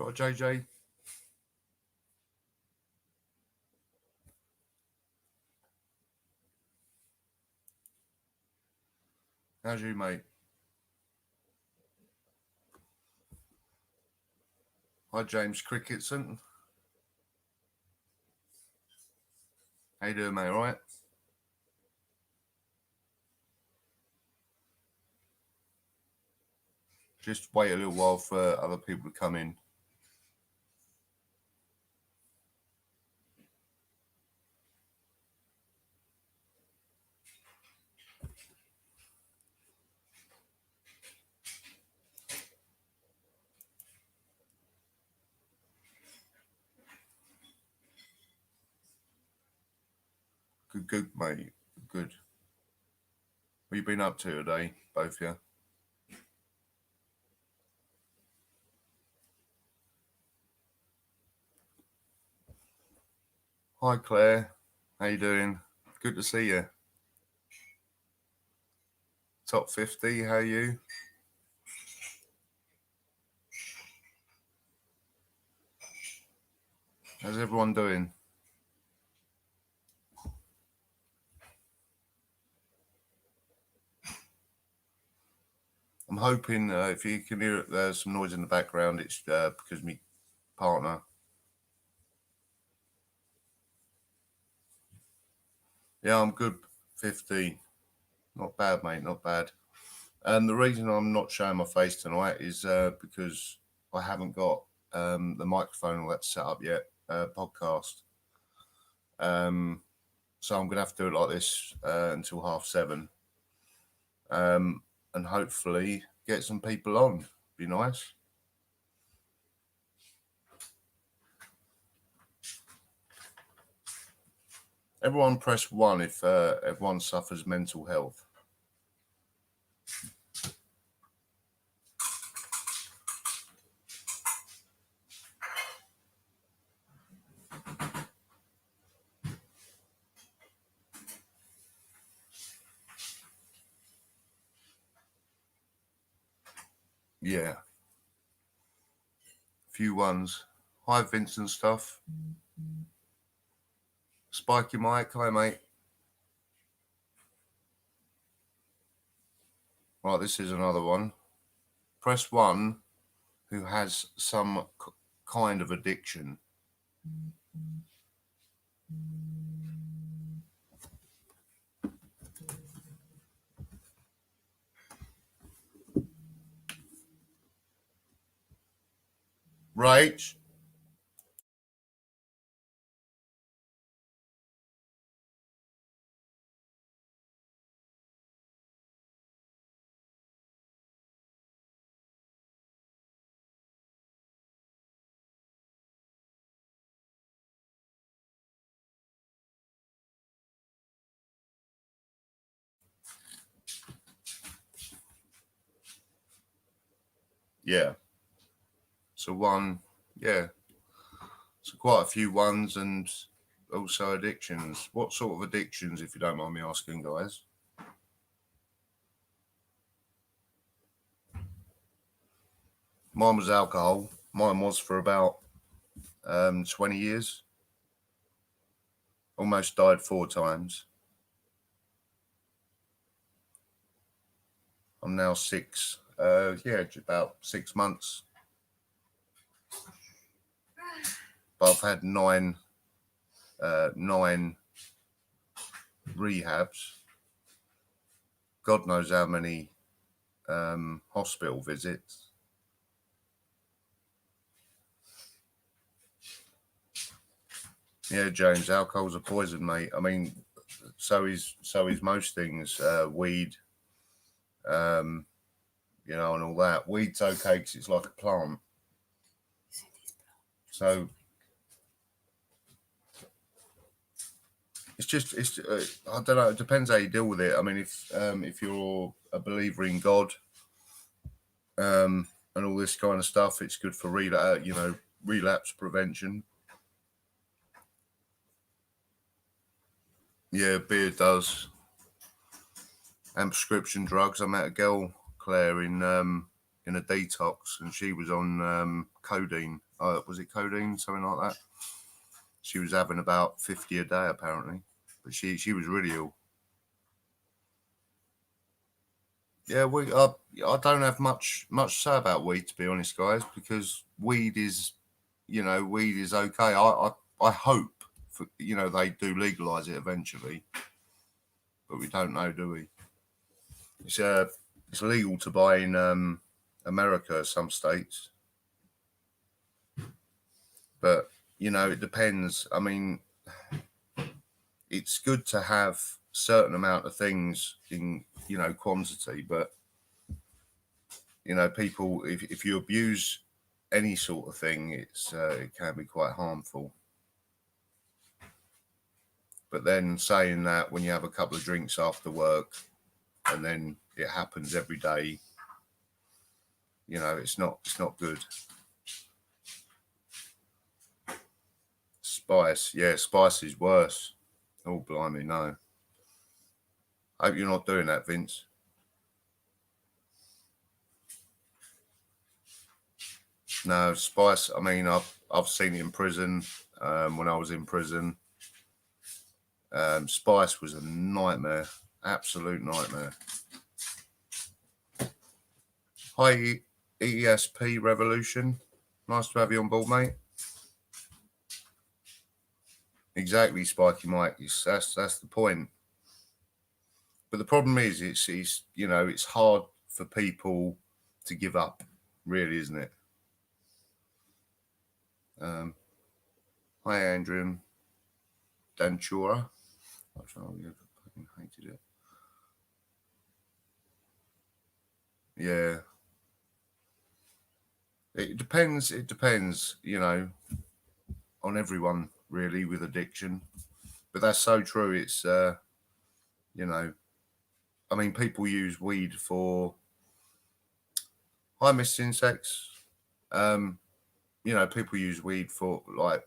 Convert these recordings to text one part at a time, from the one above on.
Got a JJ? How's you, mate? Hi, James Cricketson. How you doing, mate? All right? Just wait a little while for other people to come in. Good, mate. Good. What you been up to today, both of you? Hi, Claire. How you doing? Good to see you. Top 50, how are you? How's everyone doing? I'm hoping if you can hear there's some noise in the background, it's because my partner. Yeah, I'm good. 50. Not bad, mate. Not bad. And the reason I'm not showing my face tonight is because I haven't got the microphone all that set up yet. Podcast. So I'm gonna have to do it like this until 7:30, and hopefully get some people on. Be nice. Everyone press 1 if everyone suffers mental health. Yeah. Few ones. Hi, Vincent stuff. Spiky Mike. Hi, mate. Right, this is another one. Press 1 who has some kind of addiction. Right. Yeah. So 1, yeah. So quite a few ones and also addictions. What sort of addictions, if you don't mind me asking, guys? Mine was alcohol. Mine was for about 20 years. Almost died 4 times. I'm now 6. About 6 months. But I've had 9 rehabs. God knows how many hospital visits. Yeah, James, alcohol's a poison, mate. I mean, so is most things. Weed, and all that. Weed's okay because it's like a plant. So it's I don't know. It depends how you deal with it. I mean, if you're a believer in God, and all this kind of stuff, it's good for relapse prevention. Yeah, beer does. And prescription drugs. I met a girl, Claire, in a detox, and she was on codeine. was it codeine, something like that? She was having about 50 a day apparently, but she was really ill. Yeah, I don't have much to say about weed, to be honest, guys, because weed is okay. I hope they do legalize it eventually, but we don't know, do we? It's legal to buy in America, some states, but it depends. I mean, it's good to have certain amount of things in quantity, but people, if you abuse any sort of thing, it can be quite harmful. But then saying that, when you have a couple of drinks after work and then it happens every day, it's not good. Spice is worse. Oh, blimey, no. Hope you're not doing that, Vince. No, spice, I mean, I've seen it in prison. When I was in prison, spice was a nightmare, absolute nightmare. Hi, ESP Revolution. Nice to have you on board, mate. Exactly, Spiky Mike. That's the point. But the problem is, it's hard for people to give up, really, isn't it? Hi, Andrew Danchura. I fucking hated it. Yeah. It depends, on everyone, really, with addiction. But that's so true. It's, I mean, people use weed for... Hi, Mr. Insects. People use weed for a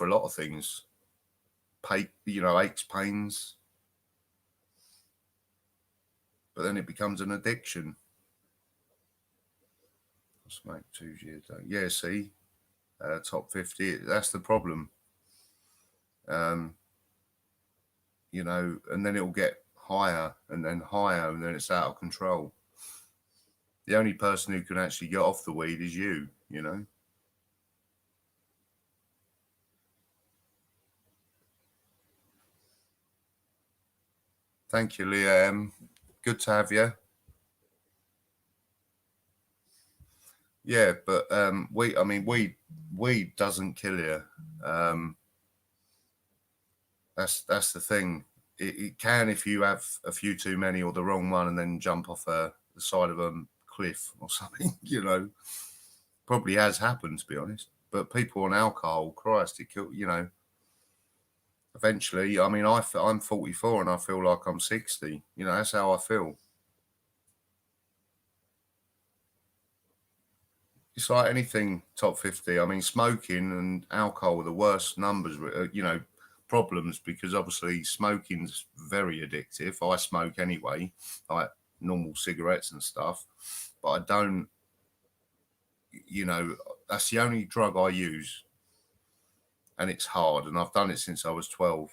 lot of things. Aches, pains. But then it becomes an addiction. I smoke 2 years ago. Yeah, see, top 50. That's the problem. And then it'll get higher and then higher, and then it's out of control. The only person who can actually get off the weed is you. Thank you, Leah M. Good to have you. Yeah, but weed doesn't kill you. That's the thing. It can if you have a few too many or the wrong one and then jump off the side of a cliff or something. Probably has happened, to be honest. But people on alcohol, Christ, it killed. Eventually, I mean, I'm 44 and I feel like I'm 60. That's how I feel. It's like anything top 50. I mean, smoking and alcohol are the worst numbers, problems, because obviously smoking's very addictive. I smoke anyway, like normal cigarettes and stuff, but I don't, that's the only drug I use, and it's hard, and I've done it since I was 12.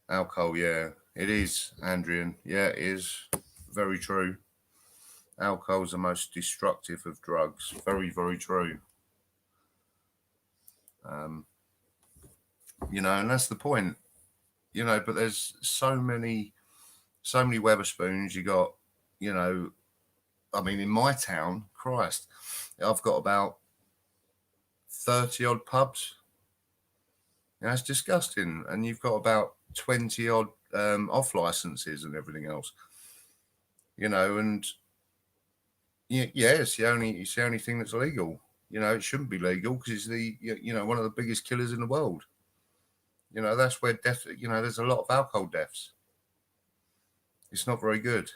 Alcohol, yeah, it is, Andrian. Yeah, it is very true. Alcohol is the most destructive of drugs. Very, very true. And that's the point. But there's so many Weatherspoons. You got, I mean, in my town, Christ, I've got about 30 odd pubs. It's disgusting. And you've got about 20 odd off licenses and everything else. And it's the only thing that's legal. It shouldn't be legal because it's one of the biggest killers in the world. That's where death. There's a lot of alcohol deaths. It's not very good.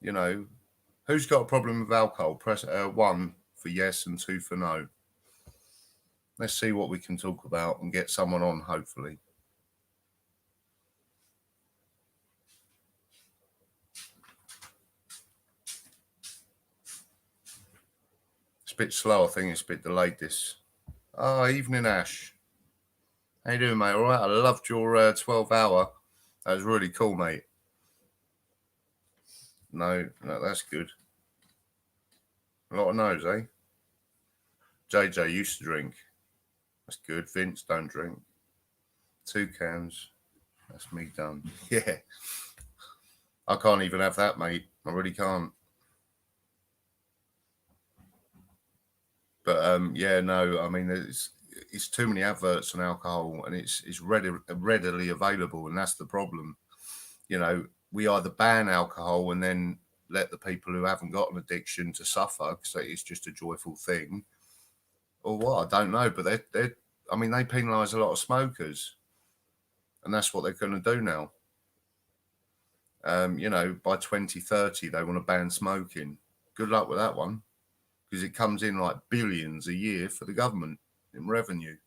Who's got a problem with alcohol? Press 1 for yes and 2 for no. Let's see what we can talk about and get someone on, hopefully. bit slow. I think it's a bit delayed, this. Oh, evening, Ash. How you doing, mate? All right. I loved your 12-hour. That was really cool, mate. No, that's good. A lot of no's, eh? JJ used to drink. That's good. Vince, don't drink. 2 cans. That's me done. Yeah. I can't even have that, mate. I really can't. But yeah, no. I mean, it's too many adverts on alcohol, and it's readily available, and that's the problem. You know, we either ban alcohol and then let the people who haven't got an addiction to suffer because it's just a joyful thing, or what? I don't know. But they I mean, they penalise a lot of smokers, and that's what they're going to do now. You know, by 2030, they want to ban smoking. Good luck with that one, because it comes in like billions a year for the government in revenue.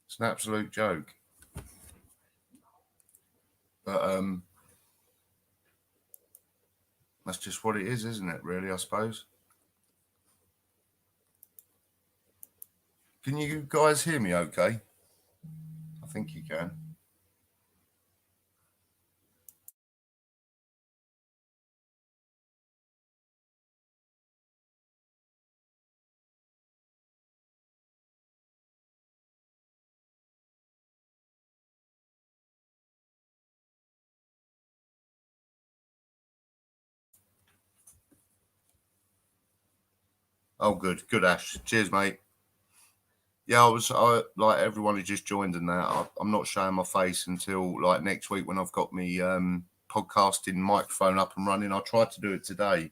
It's an absolute joke. But that's just what it is, isn't it, really, I suppose? Can you guys hear me okay? I think you can. Oh, good. Good, Ash. Cheers, mate. Yeah, I like everyone who just joined and that. I'm not showing my face until like next week when I've got me podcasting microphone up and running. I tried to do it today,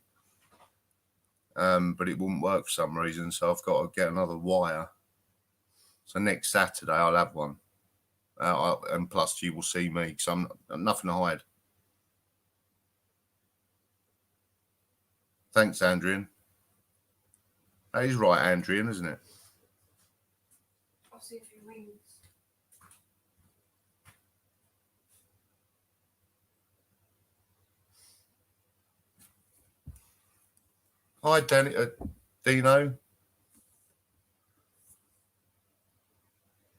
but it wouldn't work for some reason. So I've got to get another wire. So next Saturday I'll have one. And plus you will see me because I'm nothing to hide. Thanks, Andrian. That is right, Andrian, isn't it? I'll see if he rings. Hi, Dino.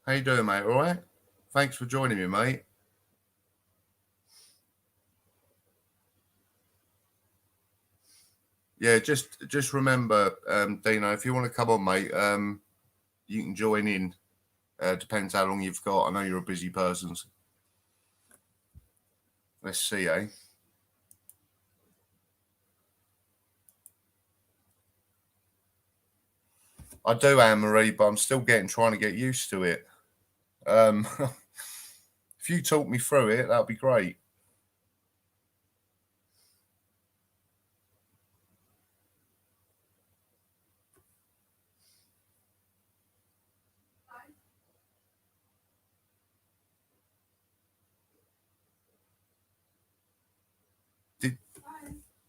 How you doing, mate? All right? Thanks for joining me, mate. Yeah, just remember, Dino, if you want to come on, mate, you can join in. Depends how long you've got. I know you're a busy person. Let's see, eh? I do, Anne-Marie, but I'm still trying to get used to it. If you talk me through it, that'd be great.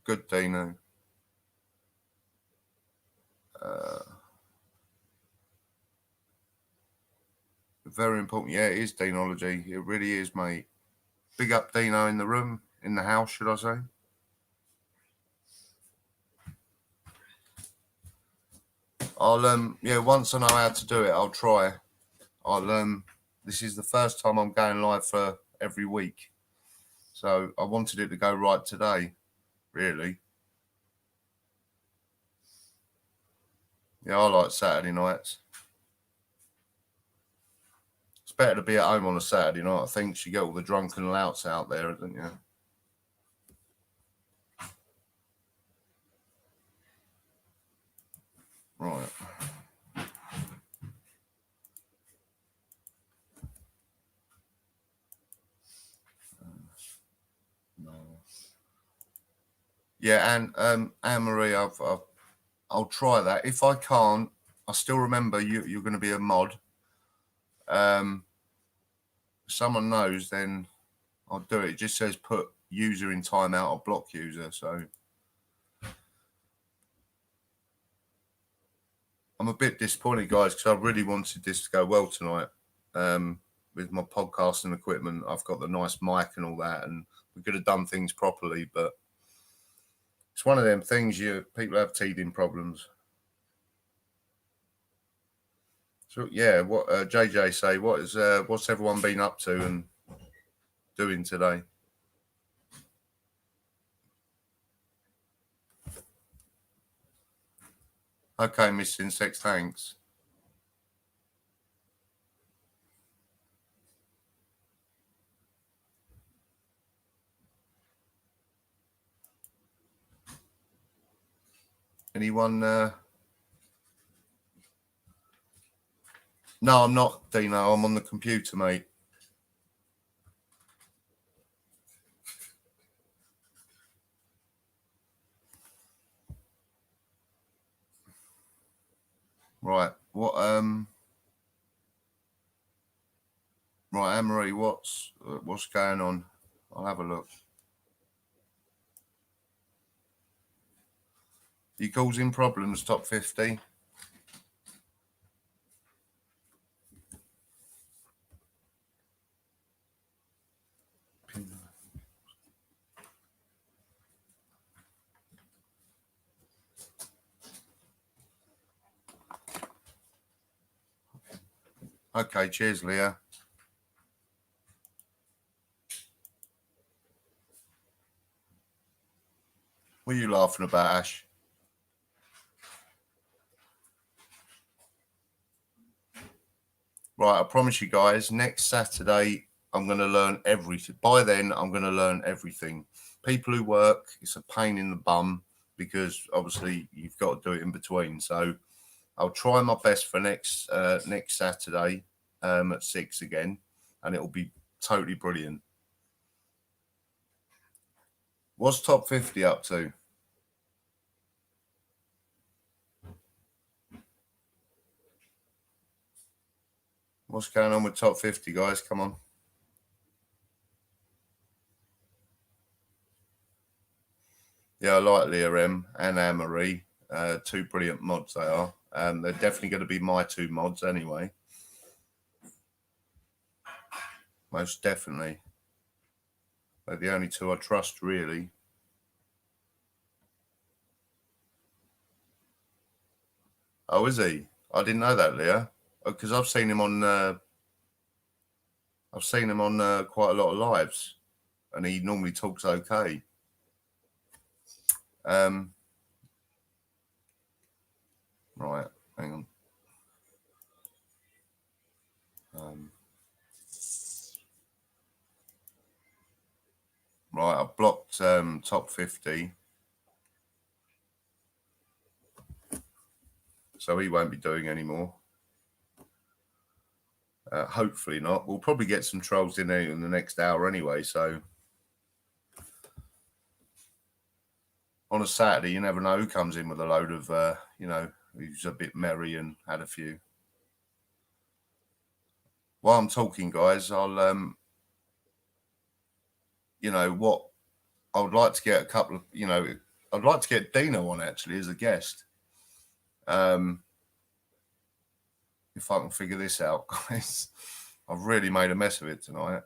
Good, Dino. Very important. Yeah, it is Deanology. It really is, mate. Big up Dino in the room, in the house, should I say? I'll yeah, once I know how to do it, I'll try. This is the first time I'm going live for every week. So I wanted it to go right today, really. Yeah, I like Saturday nights. It's better to be at home on a Saturday night, I think. You get all the drunken louts out there, don't you? Right. No. Yeah, and Anne-Marie, I'll try that. If I can't, I still remember you're going to be a mod. If someone knows, then I'll do it. It just says put user in timeout or block user. So I'm a bit disappointed, guys, because I really wanted this to go well tonight. With my podcasting equipment, I've got the nice mic and all that, and we could have done things properly, but It's one of them things people have teething problems. So yeah, what JJ say? What's everyone been up to and doing today? Okay, Miss Insects, thanks. Anyone? No, I'm not, Dino. I'm on the computer, mate. Right. What? Right, Anne-Marie, what's going on? I'll have a look. You causing problems, top 50? Okay, cheers, Leah. What are you laughing about, Ash? Right, I promise you guys, next Saturday, I'm going to learn everything. By then, I'm going to learn everything. People who work, it's a pain in the bum because obviously you've got to do it in between. So I'll try my best for next Saturday at 6 again, and it'll be totally brilliant. What's top 50 up to? What's going on with top 50, guys? Come on. Yeah, I like Leah M and Anne-Marie. Two brilliant mods they are. They're definitely going to be my two mods anyway. Most definitely. They're the only two I trust, really. Oh, is he? I didn't know that, Leah. Because I've seen him on quite a lot of lives, and he normally talks okay. Right, hang on. Right, I've blocked top 50. So he won't be doing anymore. Hopefully not. We'll probably get some trolls in there in the next hour anyway. So on a Saturday, you never know who comes in with a load of, who's a bit merry and had a few. While I'm talking, guys, I'll, what I would like to get a couple of, I'd like to get Dino on actually as a guest. If I can figure this out, guys. I've really made a mess of it tonight.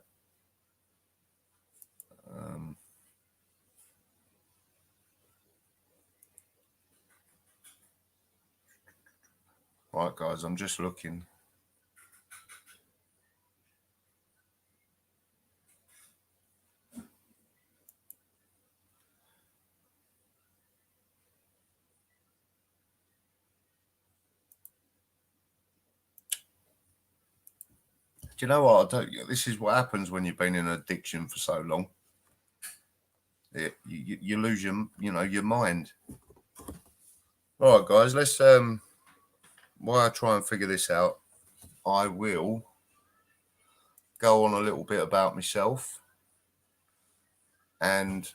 Right, guys, I'm just looking. Do you know what? This is what happens when you've been in addiction for so long. You lose your mind. All right, guys, let's while I try and figure this out, I will go on a little bit about myself and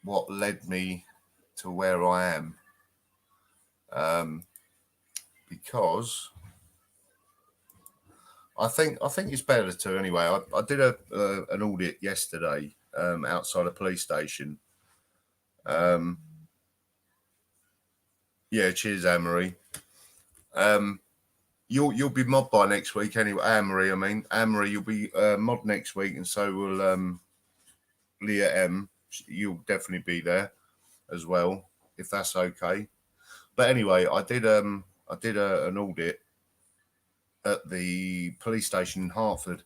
what led me to where I am. Because I think it's better to anyway. I did an audit yesterday outside a police station. Yeah, cheers, Anne-Marie. You'll be mod by next week anyway. Anne-Marie, you'll be mod next week, and so will Leah M. You'll definitely be there. as well, if that's okay. But anyway, I did an audit at the police station in Hertford.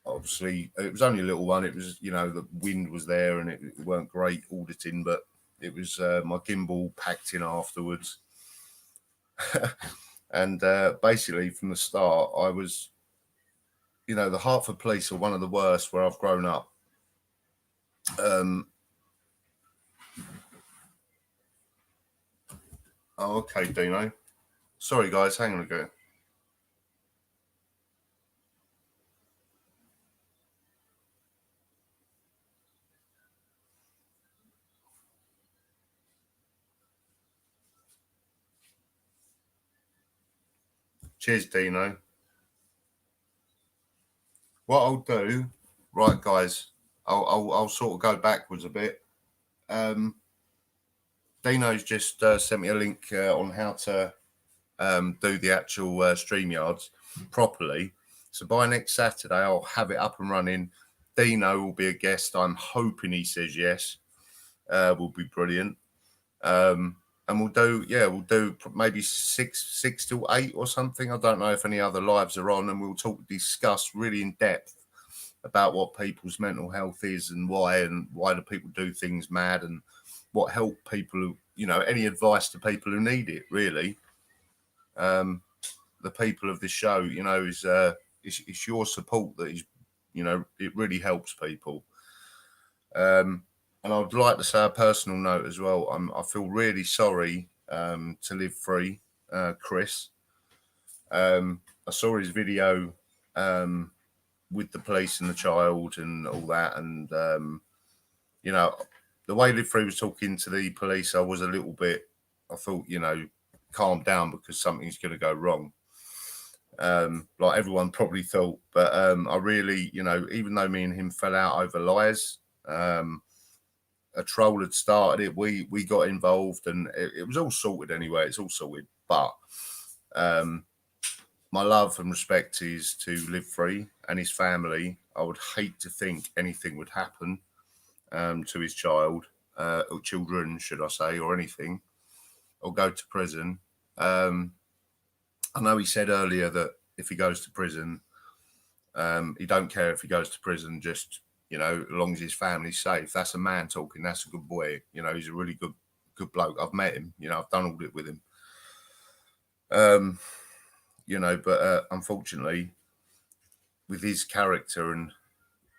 Obviously, it was only a little one. It was, the wind was there and it weren't great auditing, but it was my gimbal packed in afterwards. And basically, from the start, I was, the Hertford police are one of the worst where I've grown up. Oh, okay, Dino. Sorry, guys. Hang on a go. Cheers, Dino. What I'll do, right, guys, I'll sort of go backwards a bit. Dino's just sent me a link on how to do the actual StreamYards properly. So by next Saturday, I'll have it up and running. Dino will be a guest. I'm hoping he says yes. Will be brilliant. And we'll do maybe six till 8 or something. I don't know if any other lives are on, and we'll discuss really in depth about what people's mental health is and why do people do things mad, and what help people, any advice to people who need it, really. The people of this show, is it's your support that is, it really helps people. And I'd like to say a personal note as well. I feel really sorry to Live Free, Chris. I saw his video with the police and the child and all that. And, the way Live Free was talking to the police, I was a little bit, I thought, calm down because something's going to go wrong. Like everyone probably thought. But I really, even though me and him fell out over lies, a troll had started it. We got involved, and it was all sorted anyway. It's all sorted. But my love and respect is to Live Free and his family. I would hate to think anything would happen to his child, or children, should I say, or anything, or go to prison. I know he said earlier that if he goes to prison, he don't care if he goes to prison, just as long as his family's safe. That's a man talking. That's a good boy. He's a really good bloke. I've met him. I've done all it with him. But unfortunately, with his character and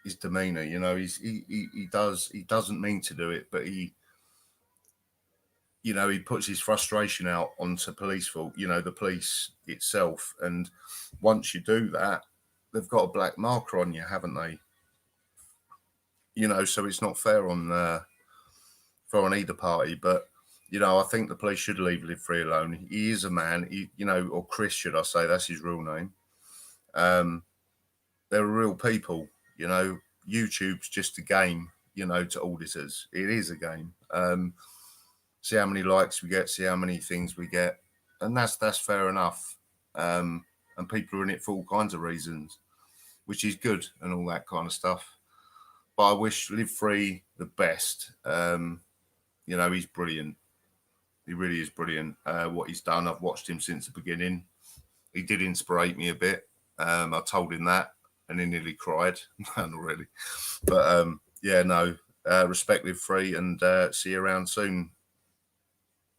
his demeanor, he doesn't mean to do it, but he puts his frustration out onto police fault, the police itself. And once you do that, they've got a black marker on you, haven't they? So it's not fair on either party. But I think the police should leave Live Free alone. He is a man, or Chris, should I say? That's his real name. They're real people. YouTube's just a game. To auditors, it is a game. See how many likes we get, see how many things we get, and that's fair enough. And people are in it for all kinds of reasons, which is good and all that kind of stuff. But I wish Live Free the best. He's brilliant. He really is brilliant. What he's done, I've watched him since the beginning. He did inspire me a bit. I told him that, and he nearly cried. No, not really. But respect Live Free, and see you around soon,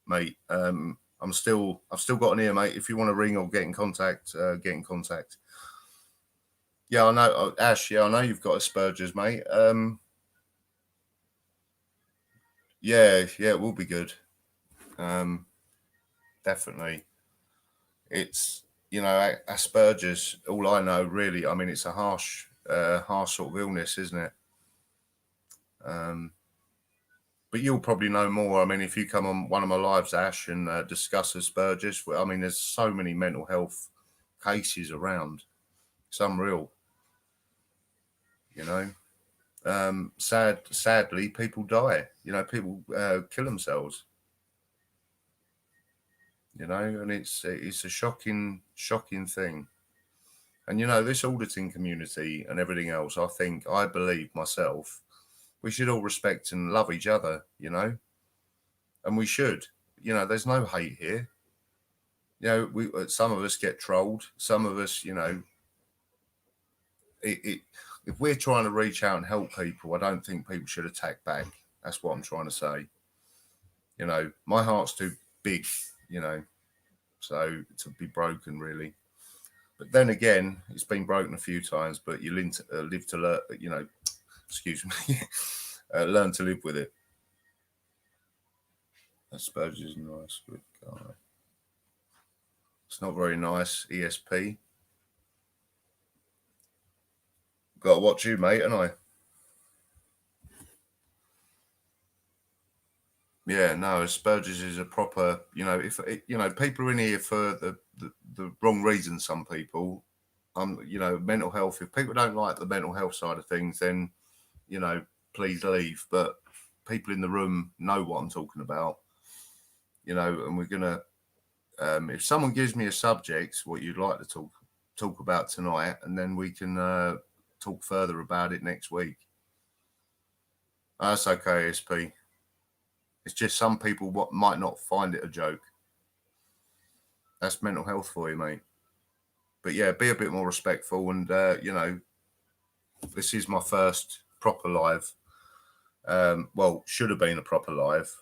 mate. I've still got an ear, mate. If you want to ring or get in contact, get in contact. Yeah, I know, Ash. Yeah, I know you've got Asperger's, mate. Yeah, it will be good. Definitely. It's Asperger's. All I know, really. I mean, it's a harsh sort of illness, isn't it? But you'll probably know more. I mean, if you come on one of my lives, Ash, and discuss Asperger's, I mean, there's so many mental health cases around. It's unreal. Sadly, people die. People kill themselves. And it's a shocking thing. And this auditing community and everything else, I believe myself, we should all respect and love each other, you know, and we should. You know, there's no hate here. You know, some of us get trolled. Some of us, you know, if we're trying to reach out and help people, I don't think people should attack back. That's what I'm trying to say. You know, my heart's too big, you know, so to be broken, really. But then again, it's been broken a few times, but you live to learn, you know, excuse me, learn to live with it. I suppose is a nice good guy. It's not very nice, ESP. Got to watch you, mate, and I. Yeah, no, Spurges is a proper, you know, if you know, people are in here for the wrong reasons. Some people, you know, mental health. If people don't like the mental health side of things, then, you know, please leave. But people in the room know what I'm talking about, you know, and we're gonna. If someone gives me a subject, what you'd like to talk about tonight, and then we can talk further about it next week. That's okay, SP. It's just some people might not find it a joke. That's mental health for you, mate. But yeah, be a bit more respectful. And, you know, this is my first proper live. Well, should have been a proper live.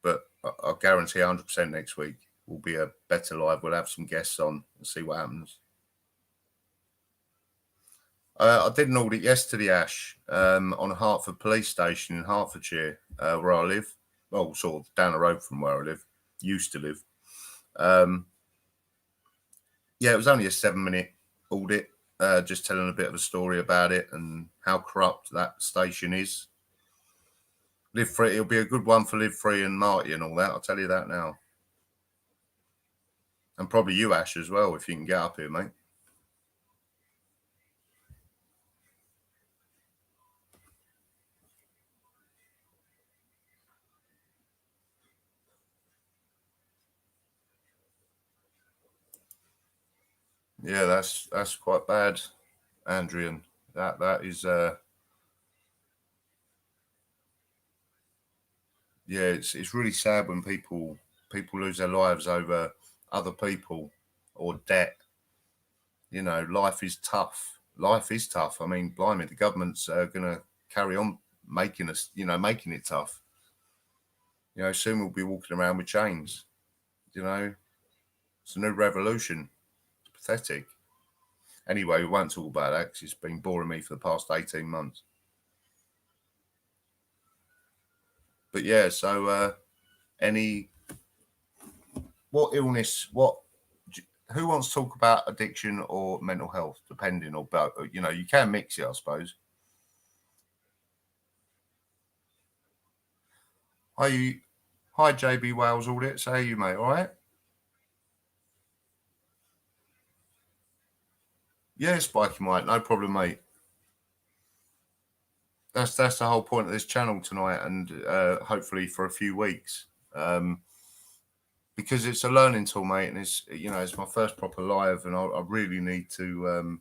But I'll guarantee 100% next week will be a better live. We'll have some guests on and see what happens. I did an audit yesterday, Ash, on a Hertford police station in Hertfordshire, where I live. Well, sort of down the road from where I live, used to live. Yeah, it was only a 7-minute audit, just telling a bit of a story about it and how corrupt that station is. Live Free, it'll be a good one for Live Free and Marty and all that, I'll tell you that now. And probably you, Ash, as well, if you can get up here, mate. Yeah, that's quite bad, Andrian. That is yeah, it's really sad when people lose their lives over other people or debt. You know, life is tough. Life is tough. I mean, blimey, the government's going to carry on making it tough. You know, soon we'll be walking around with chains. You know, it's a new revolution. It's pathetic. Anyway, we won't talk about that because it's been boring me for the past 18 months. But yeah, so what illness, who wants to talk about addiction or mental health, depending, or both? You know, you can mix it, I suppose. Hi, JB Wales Audit. So how are you, mate? All right? Yeah, Spiky Mike, no problem, mate. That's the whole point of this channel tonight, and hopefully for a few weeks, because it's a learning tool, mate, and it's my first proper live, and I really need to.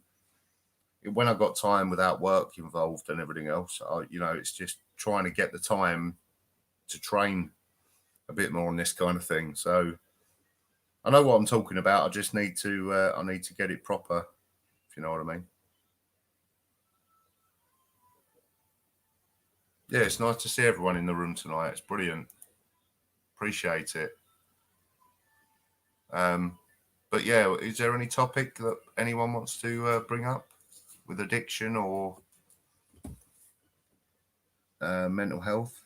When I've got time without work involved and everything else, it's just trying to get the time to train a bit more on this kind of thing. So I know what I'm talking about. I just need to get it proper, if you know what I mean. Yeah, it's nice to see everyone in the room tonight. It's brilliant. Appreciate it. But yeah, is there any topic that anyone wants to bring up with addiction or mental health?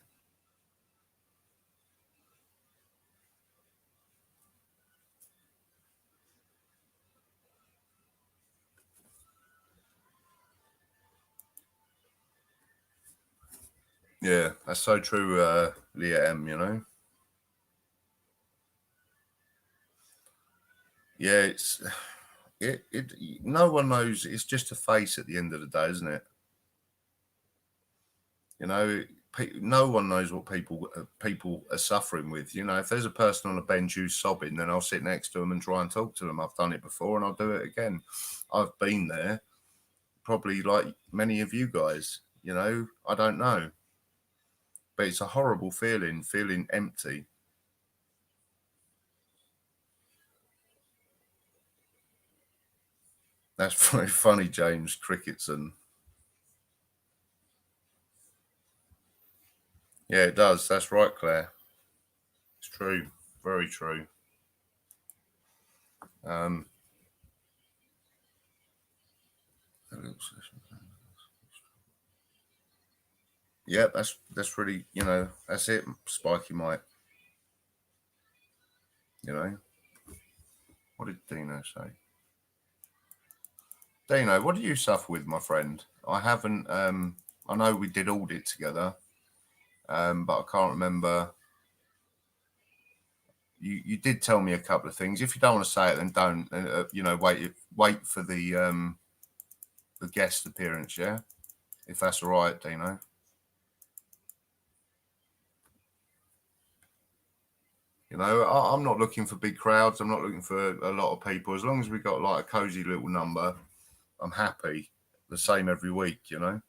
Yeah, that's so true, Leah M, you know. Yeah, no one knows. It's just a face at the end of the day, isn't it? You know, no one knows what people are suffering with. You know, if there's a person on a bench who's sobbing, then I'll sit next to them and try and talk to them. I've done it before, and I'll do it again. I've been there, probably like many of you guys. You know, I don't know. But it's a horrible feeling empty. That's very funny, James Cricketson. Yeah, it does. That's right, Claire. It's true. Very true. Um, yeah, that's really, you know, that's it, Spiky Mike. You know, what did Dino say? Dino, what do you suffer with, my friend? I haven't. I know we did audit together, but I can't remember. You did tell me a couple of things. If you don't want to say it, then don't. You know, wait for the guest appearance. Yeah, if that's all right, Dino. You know, I'm not looking for big crowds. I'm not looking for a lot of people. As long as we got like a cozy little number, I'm happy. The same every week, you know.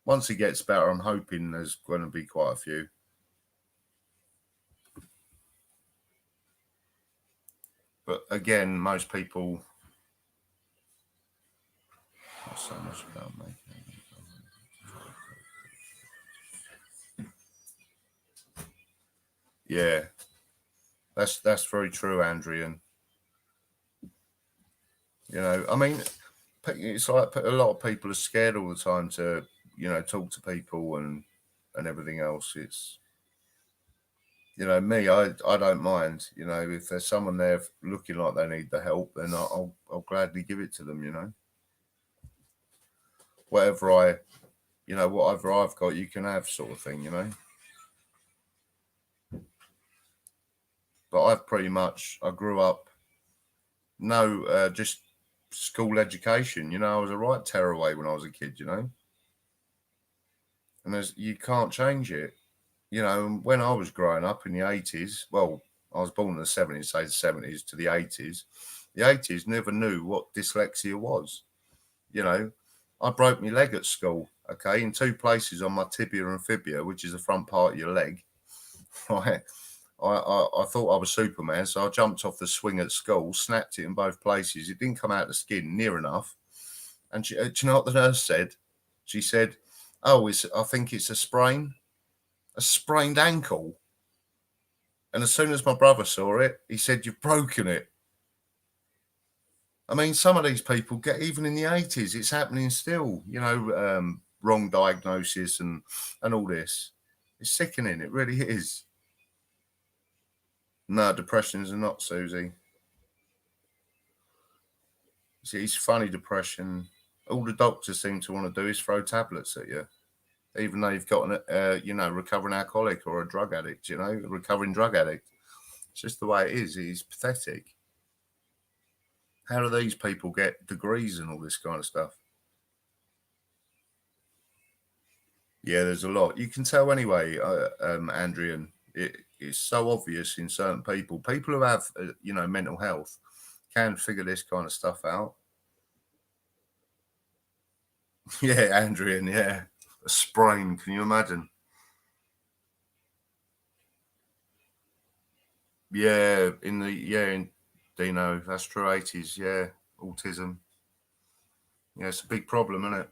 Once it gets better, I'm hoping there's going to be quite a few. But again, most people. Not so much about me. Yeah, that's very true, Andrian. You know, I mean, it's like a lot of people are scared all the time to, you know, talk to people and everything else. It's, you know, me, I don't mind. You know, if there's someone there looking like they need the help, then I'll gladly give it to them. You know, whatever you know, whatever I've got, you can have, sort of thing. You know, but I've pretty much I grew up just school education. You know, I was a right tearaway when I was a kid. You know, and you can't change it. You know, when I was growing up in the 80s, well, I was born in the 70s, say the 70s to the 80s. The 80s never knew what dyslexia was. You know, I broke my leg at school, okay, in two places on my tibia and fibia, which is the front part of your leg. Right. I thought I was Superman, so I jumped off the swing at school, snapped it in both places. It didn't come out the skin near enough. And do you know what the nurse said? She said, "Oh, I think it's a sprained ankle." And as soon as my brother saw it, he said, "You've broken it." I mean, some of these people get, even in the 80s, it's happening still, you know, wrong diagnosis and all this. It's sickening. It really is. No, depressions are not, Susie. See, it's funny, depression. All the doctors seem to want to do is throw tablets at you, even though you've got you know, recovering alcoholic or a drug addict, you know, a recovering drug addict. It's just the way it is. It's pathetic. How do these people get degrees and all this kind of stuff? Yeah, there's a lot. You can tell anyway, Andrian. It's so obvious in certain people. People who have, you know, mental health can figure this kind of stuff out. Yeah, Andrian. Yeah, a sprain. Can you imagine? Yeah, in Dino. That's true. 80s. Yeah, autism. Yeah, it's a big problem, isn't it?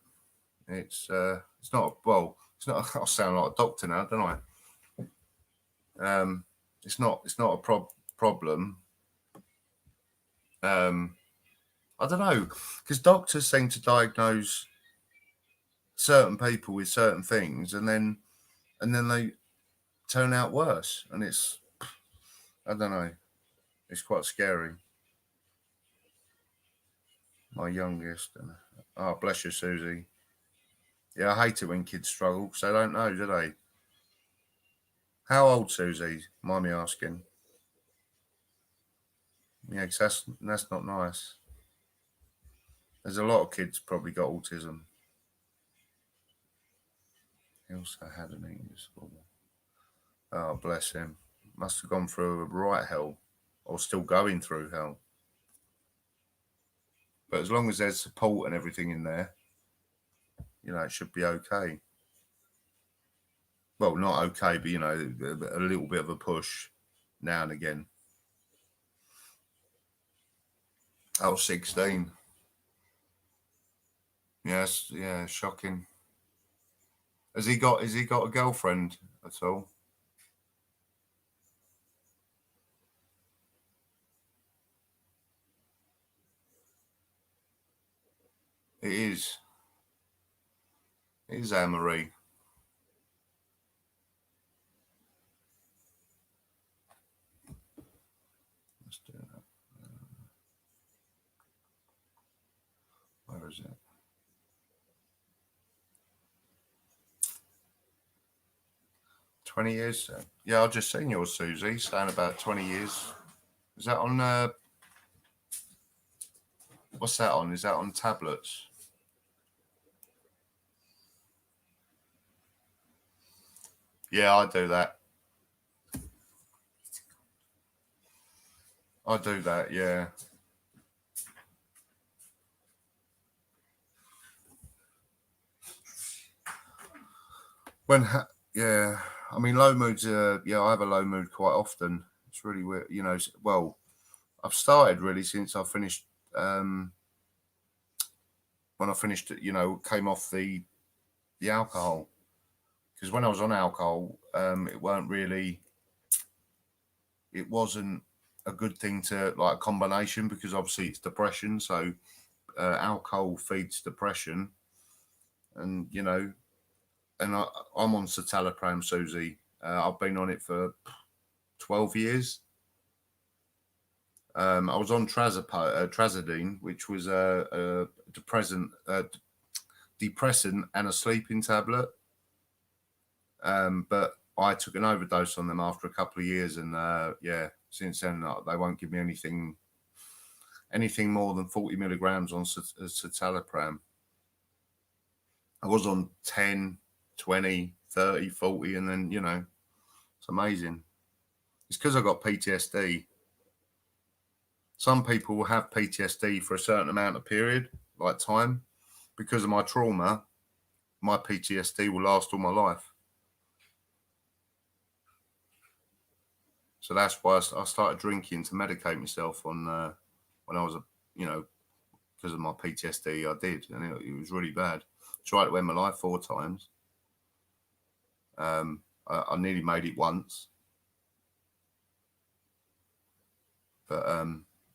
It's not. Well, it's not. I sound like a doctor now, don't I? It's not a problem. Um, I don't know, because doctors seem to diagnose certain people with certain things, and then they turn out worse, and it's, I don't know, it's quite scary. My youngest, and oh, bless you, Susie. Yeah, I hate it when kids struggle because they don't know, do they? How old, Susie? Mind me asking. Yeah, 'cause that's not nice. There's a lot of kids probably got autism. He also had an eating disorder. Oh, bless him. Must have gone through a right hell, or still going through hell. But as long as there's support and everything in there, it should be okay. Well, not okay, but a little bit of a push now and again. I was 16. Yes, yeah, shocking. Has he got a girlfriend at all? It is. It is Anne-Marie. Let's do that. Where is it? 20 years? Yeah, I've just seen yours, Susie, saying about 20 years. Is that on, what's that on? Is that on tablets? Yeah, I do that. I do that, yeah. Yeah, I mean, low moods, yeah, I have a low mood quite often. It's really weird, well, I've started really since I finished, when I finished, came off the alcohol. Because when I was on alcohol, it wasn't a good thing to like a combination, because obviously it's depression. So alcohol feeds depression, and I'm on citalopram, Susie. I've been on it for 12 years. I was on trazodone, which was a depressant and a sleeping tablet. But I took an overdose on them after a couple of years, and yeah, since then they won't give me anything more than 40 milligrams on citalopram. I was on 10, 20, 30, 40, and then it's amazing. It's because I got PTSD. Some people will have PTSD for a certain amount of period, like time. Because of my trauma, my PTSD will last all my life. So that's why I started drinking to medicate myself on when I was because of my PTSD. I did, and it was really bad. Tried to end my life 4 times. I nearly made it once, but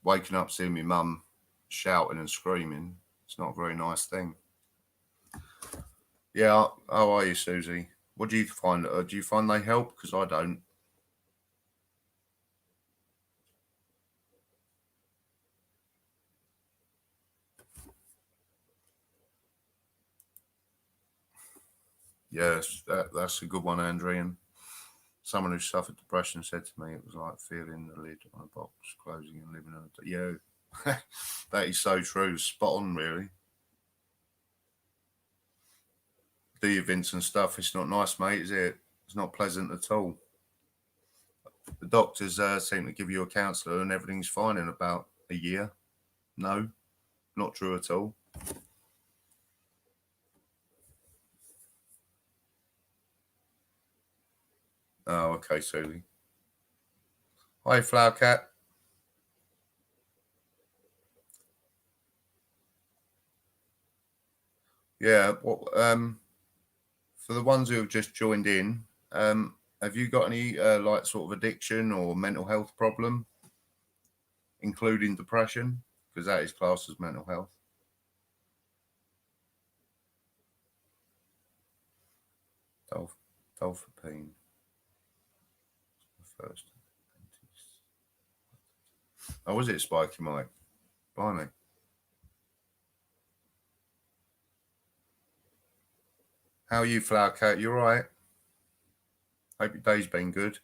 waking up seeing my mum shouting and screaming, it's not a very nice thing. Yeah, how are you, Susie? What do you find? Do you find they help? Because I don't. Yes, that's a good one, Andrian. Someone who suffered depression said to me it was like feeling the lid on a box closing and living in a... Yeah, that is so true. Spot on, really. Do your Vincent stuff. It's not nice, mate, is it? It's not pleasant at all. The doctors seem to give you a counsellor and everything's fine in about a year. No, not true at all. Oh, okay, Susie. Hi, Flower Cat. Yeah, well, for the ones who have just joined in, have you got any like sort of addiction or mental health problem, including depression? Because that is classed as mental health. Dolphapine. First. Oh, was it Spiky Mike? Blimey. How are you, Flower Cat? You all right? Hope your day's been good.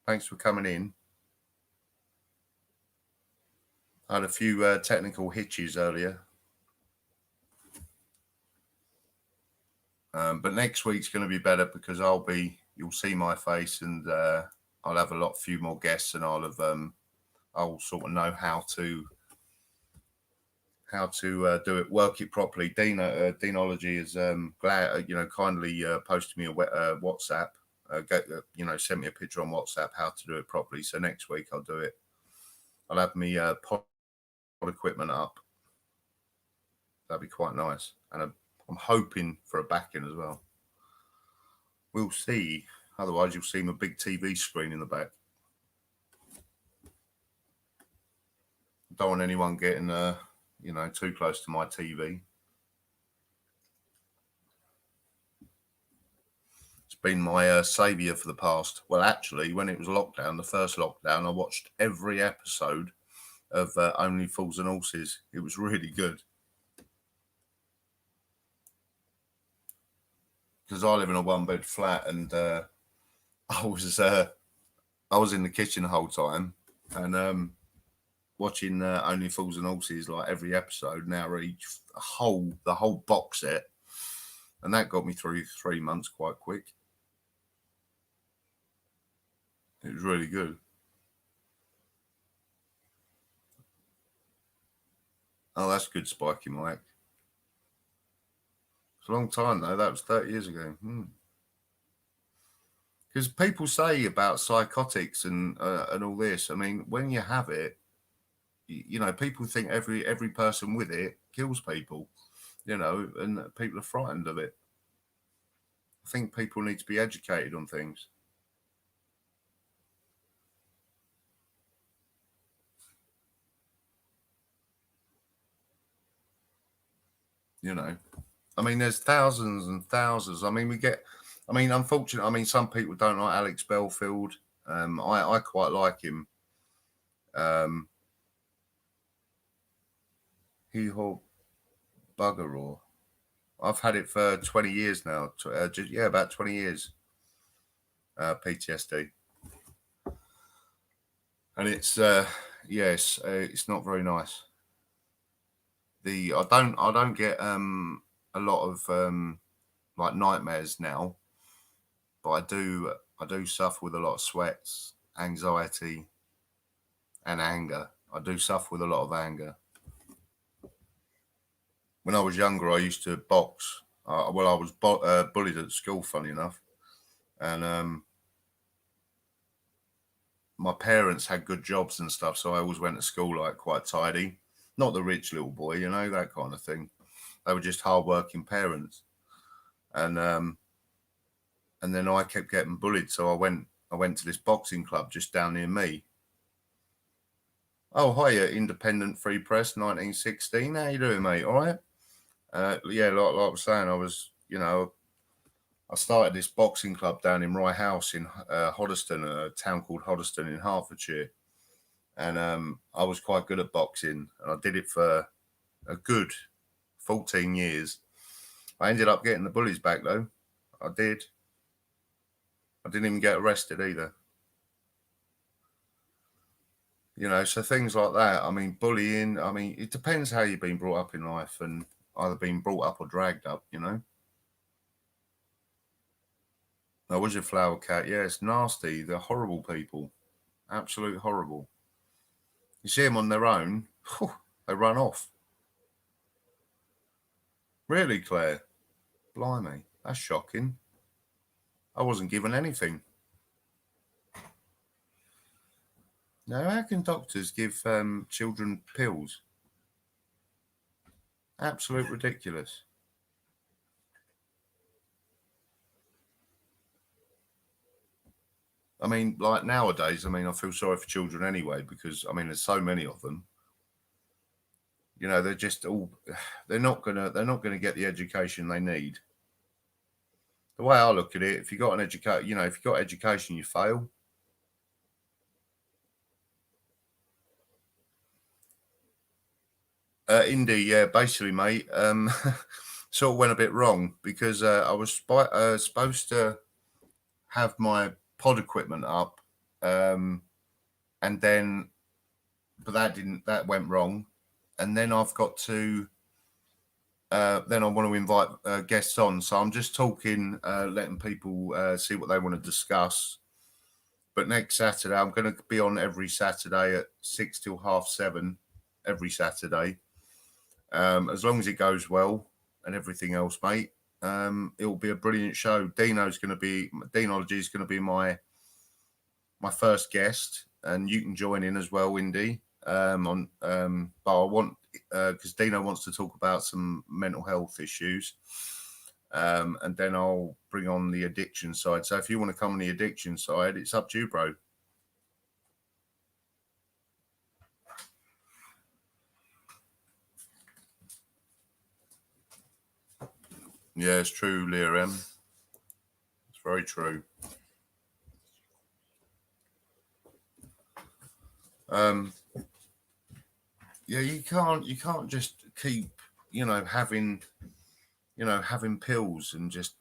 Thanks for coming in. I had a few technical hitches earlier. But next week's going to be better because you'll see my face, and I'll have a few more guests, and I'll sort of know how to how to do it, work it properly. Deanology is kindly posted me a WhatsApp. Sent me a picture on WhatsApp how to do it properly. So next week I'll do it. I'll have me pod equipment up. That'd be quite nice, and I'm hoping for a backing as well. We'll see. Otherwise, you'll see my big TV screen in the back. Don't want anyone getting too close to my TV. It's been my saviour for the past. Well, actually, when it was lockdown, the first lockdown, I watched every episode of Only Fools and Horses. It was really good. Because I live in a one-bed flat, and I was in the kitchen the whole time, and watching Only Fools and Horses, like every episode, now each the whole box set, and that got me through 3 months quite quick. It was really good. Oh, that's good, Spiky Mike. It's a long time though. That was 30 years ago. Because people say about psychotics and all this. I mean, when you have it, people think every person with it kills people, and people are frightened of it. I think people need to be educated on things. I mean, there's thousands and thousands. I mean, unfortunately, some people don't like Alex Belfield. I quite like him. Hee-haw bugger all. I've had it for 20 years now. About 20 years. PTSD. And it's it's not very nice. I don't get a lot of like nightmares now, but I do suffer with a lot of sweats, anxiety, and anger. I do suffer with a lot of anger. When I was younger, I used to box. I was bullied at school, funny enough, and my parents had good jobs and stuff, so I always went to school like quite tidy. Not the rich little boy, that kind of thing. They were just hard-working parents, and then I kept getting bullied, so I went to this boxing club just down near me. Oh, hiya, Independent Free Press, 1916. How you doing, mate? All right? Like I was saying, I started this boxing club down in Rye House in Hoddesdon, a town called Hoddesdon in Hertfordshire. And I was quite good at boxing, and I did it for a good 14 years. I ended up getting the bullies back, though. I did. I didn't even get arrested either. So things like that. I mean, bullying. I mean, it depends how you've been brought up in life, and either been brought up or dragged up, Now, was your flower cat? Yeah, it's nasty. They're horrible people. Absolutely horrible. You see them on their own, they run off. Really, Claire? Blimey, that's shocking. I wasn't given anything. Now, how can doctors give children pills? Absolute ridiculous. I mean, like nowadays, I feel sorry for children anyway, because there's so many of them. They're just they're not gonna get the education they need. The way I look at it, if you got if you got education, you fail. Indy, yeah, basically, mate. Sort of went a bit wrong because I was supposed to have my pod equipment up, and then, but that went wrong, and then I've got to. Then I want to invite guests on, so I'm just talking, letting people see what they want to discuss. But next Saturday, I'm going to be on every Saturday at 6 till 7:30, every Saturday. As long as it goes well and everything else, mate, it will be a brilliant show. Deanology is going to be my first guest, and you can join in as well, Indy. But I want because Dino wants to talk about some mental health issues, and then I'll bring on the addiction side. So if you want to come on the addiction side, it's up to you, bro. Yeah, it's true, Leah M. It's very true. Yeah, you can't just keep, having pills and just,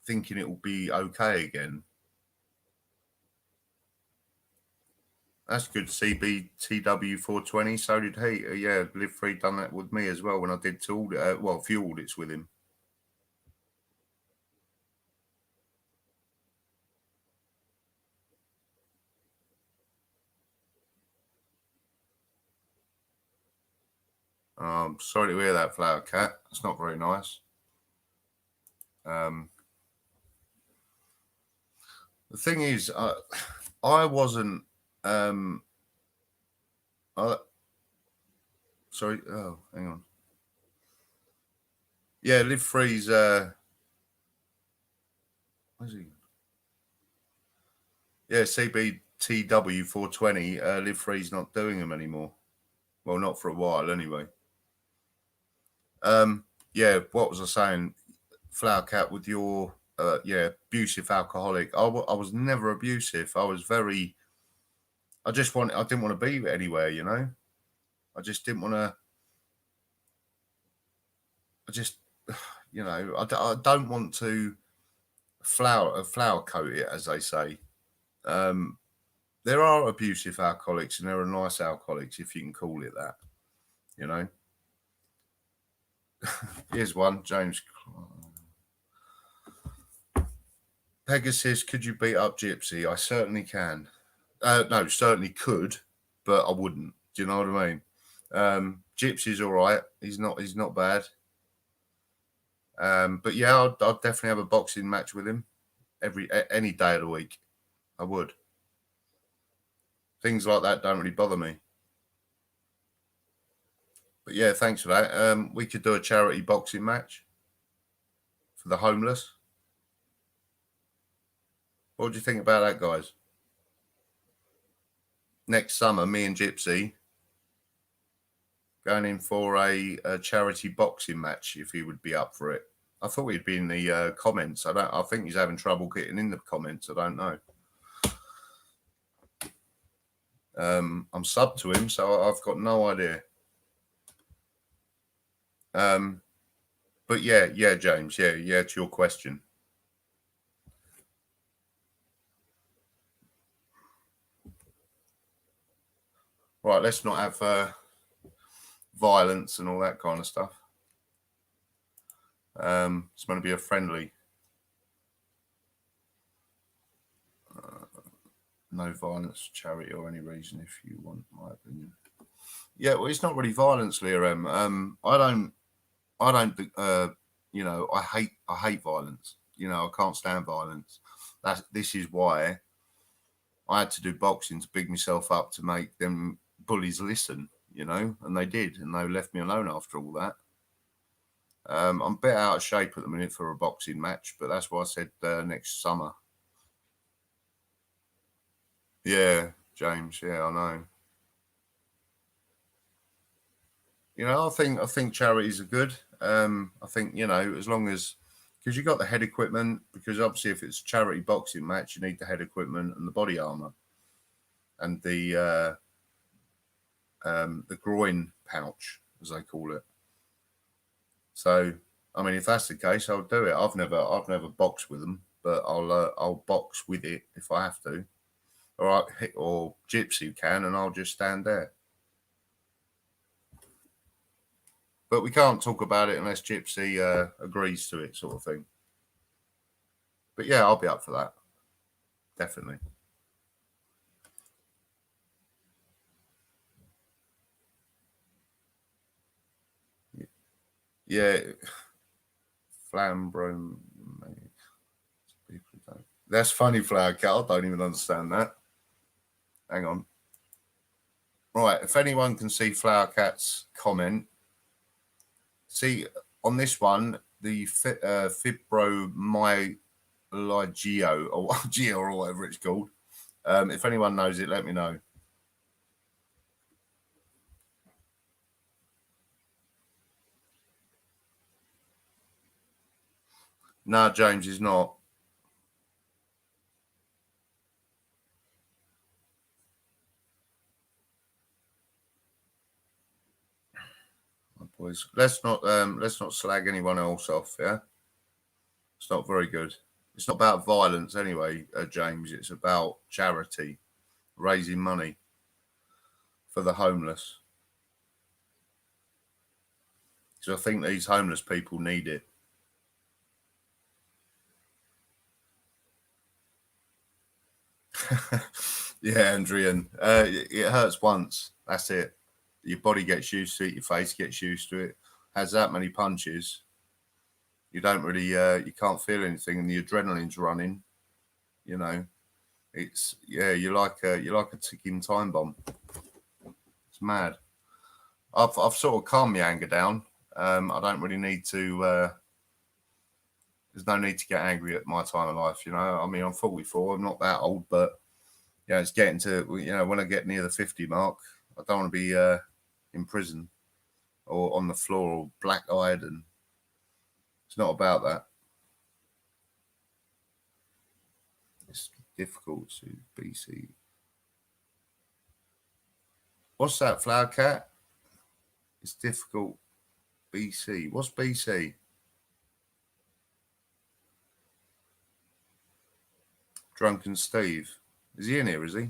thinking it will be okay again. That's good. CBTW 420. So did he. Yeah, Live Free done that with me as well when I did a few audits with him. Sorry to hear that, Flower Cat. It's not very nice. The thing is, I wasn't. Sorry. Oh, hang on. Yeah, Live Free's. Where's he? Yeah, CBTW 420. Live Free's not doing them anymore. Well, not for a while, anyway. Yeah. What was I saying? Flower Cat, with your abusive alcoholic. I was never abusive. I was very. I didn't want to be anywhere. I just didn't want to. I just, I don't want to flower coat it, as they say. There are abusive alcoholics and there are nice alcoholics, if you can call it that. Here's one, James. Pegasus, could you beat up Gypsy? I certainly can. No, certainly could, but I wouldn't. Do you know what I mean? Gypsy's all right. He's not bad. But yeah, I'd definitely have a boxing match with him any day of the week. I would. Things like that don't really bother me. But yeah, thanks for that. We could do a charity boxing match for the homeless. What do you think about that, guys? Next summer, me and Gypsy going in for a charity boxing match, if he would be up for it. I thought he'd be in the comments. I think he's having trouble getting in the comments. I don't know. I'm subbed to him, so I've got no idea. But yeah, James, yeah, to your question. Right, let's not have violence and all that kind of stuff. It's going to be a friendly. No violence, charity, or any reason, if you want my opinion. Yeah, well, it's not really violence, Leah M. I don't. I hate violence. I can't stand violence. This is why I had to do boxing to big myself up to make them bullies listen. And they did, and they left me alone after all that. I'm a bit out of shape at the minute for a boxing match, but that's why I said next summer. Yeah, James. Yeah, I know. I think charities are good. I think as long as because you got the head equipment. Because obviously, if it's a charity boxing match, you need the head equipment and the body armor and the groin pouch, as they call it. So, I mean, if that's the case, I'll do it. I've never boxed with them, but I'll box with it if I have to. Or Gypsy can, and I'll just stand there. But we can't talk about it unless Gypsy agrees to it, sort of thing. But yeah, I'll be up for that. Definitely. Yeah, Flambro. People don't. That's funny, Flower Cat. I don't even understand that. Hang on. Right, if anyone can see Flower Cat's comment, see on this one, the fibromyalgia or Geo or whatever it's called. If anyone knows it, let me know. No, James is not. Boys, let's not slag anyone else off. Yeah, it's not very good. It's not about violence anyway, James. It's about charity, raising money for the homeless. Because I think these homeless people need it. Yeah, Andrian. It hurts once. That's it. Your body gets used to it. Your face gets used to it. Has that many punches, you don't really, you can't feel anything, and the adrenaline's running. You know, it's you're like a ticking time bomb. It's mad. I've sort of calmed my anger down. I don't really need to. There's no need to get angry at my time of life. You know, I mean, I'm 44. I'm not that old, but yeah, it's getting to, when I get near the 50 mark, I don't want to be in prison or on the floor or black-eyed, and it's not about that. It's difficult to BC. What's that, Flower Cat? It's difficult. BC. What's BC? Drunken Steve. Is he in here, is he?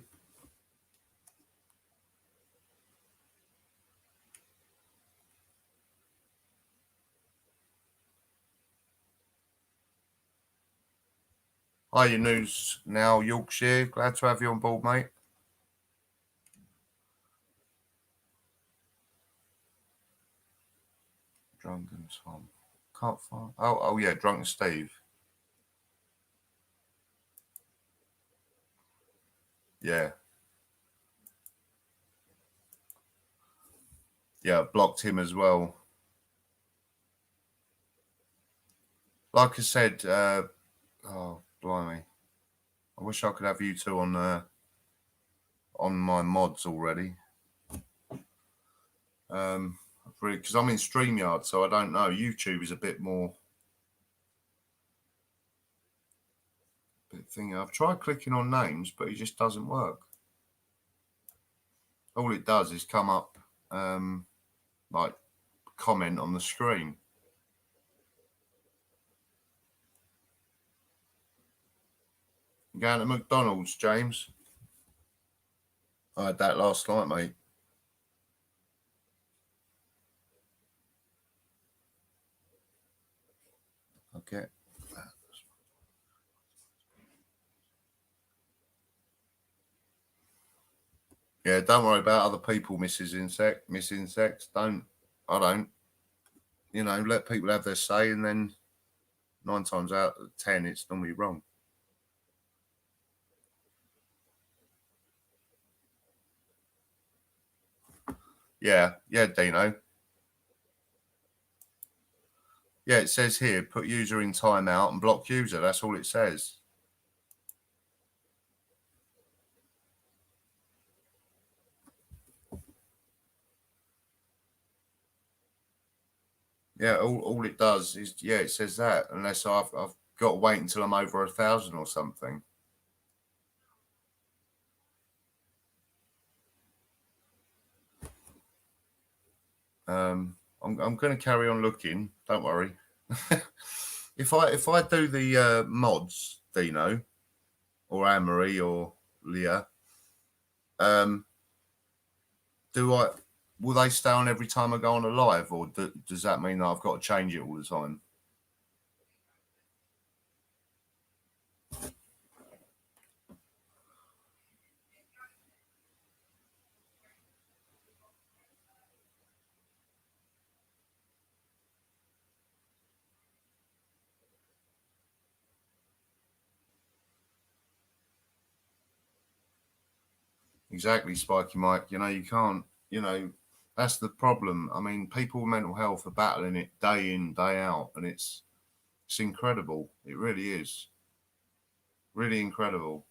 Hi, your news now, Yorkshire. Glad to have you on board, mate. Drunken Tom. Can't find. Oh yeah, Drunken Steve. Yeah. Yeah, blocked him as well. Like I said, oh blimey, I wish I could have you two on my mods already. Because I'm in StreamYard, so I don't know. YouTube is a bit more thing. I've tried clicking on names, but it just doesn't work. All it does is come up like comment on the screen. You going to McDonald's, James? I had that last night, mate. Okay. Yeah, don't worry about other people missing sex. I don't. Let people have their say, and then 9 times out of 10, it's normally wrong. Yeah, Dino. Yeah, it says here, put user in timeout and block user. That's all it says. Yeah, all it does is, it says that, unless I've got to wait until I'm over 1,000 or something. I'm going to carry on looking. Don't worry. If I do the mods, Dino, or Anne-Marie or Leah, will they stay on every time I go on a live, or does that mean that I've got to change it all the time? Exactly, Spiky Mike. You know, you can't, you know, that's the problem. I mean, people with mental health are battling it day in, day out, and it's incredible. It really is. Really incredible.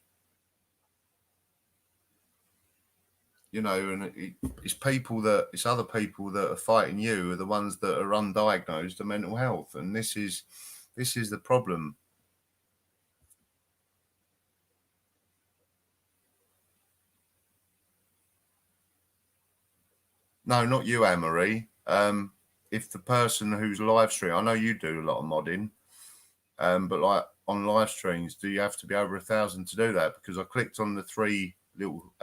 You know, and it's other people that are fighting you are the ones that are undiagnosed of mental health, and this is the problem. No, not you, Anne-Marie. If the person who's live stream, I know you do a lot of modding, but like on live streams, do you have to be over 1,000 to do that? Because I clicked on the three little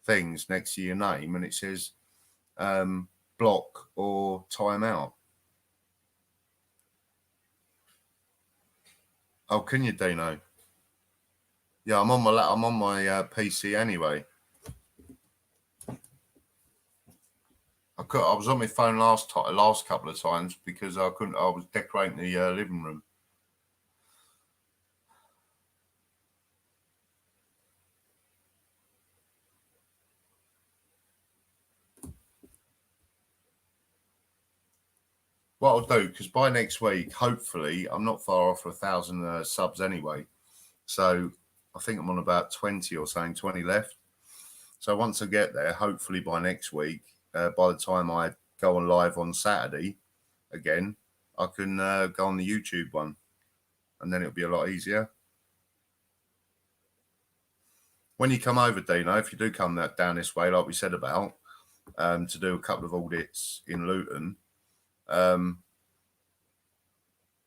things next to your name, and it says block or timeout. Oh, can you, Dino? Yeah, I'm on my PC anyway. I was on my phone last couple of times because I couldn't. I was decorating the living room. What I'll do, because by next week, hopefully, I'm not far off 1,000 subs anyway. So I think I'm on about 20 or something, 20 left. So once I get there, hopefully by next week, by the time I go on live on Saturday again, I can go on the YouTube one, and then it'll be a lot easier. When you come over, Dino, if you do come down this way, like we said about, to do a couple of audits in Luton,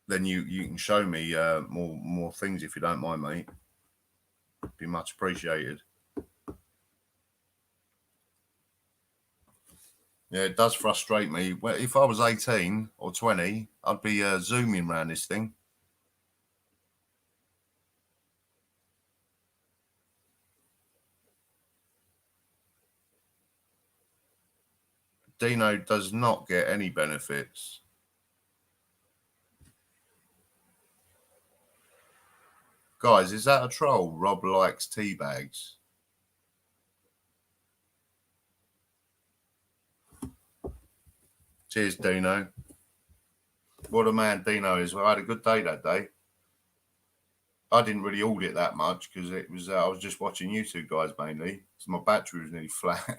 then you can show me more things if you don't mind, mate. Be much appreciated. Yeah, it does frustrate me. Well, if I was 18 or 20, I'd be zooming around this thing. Dino does not get any benefits. Guys, is that a troll? Rob likes tea bags. Cheers, Dino. What a man Dino is. Well, I had a good day that day. I didn't really audit that much because it was I was just watching you two guys mainly. So my battery was nearly flat.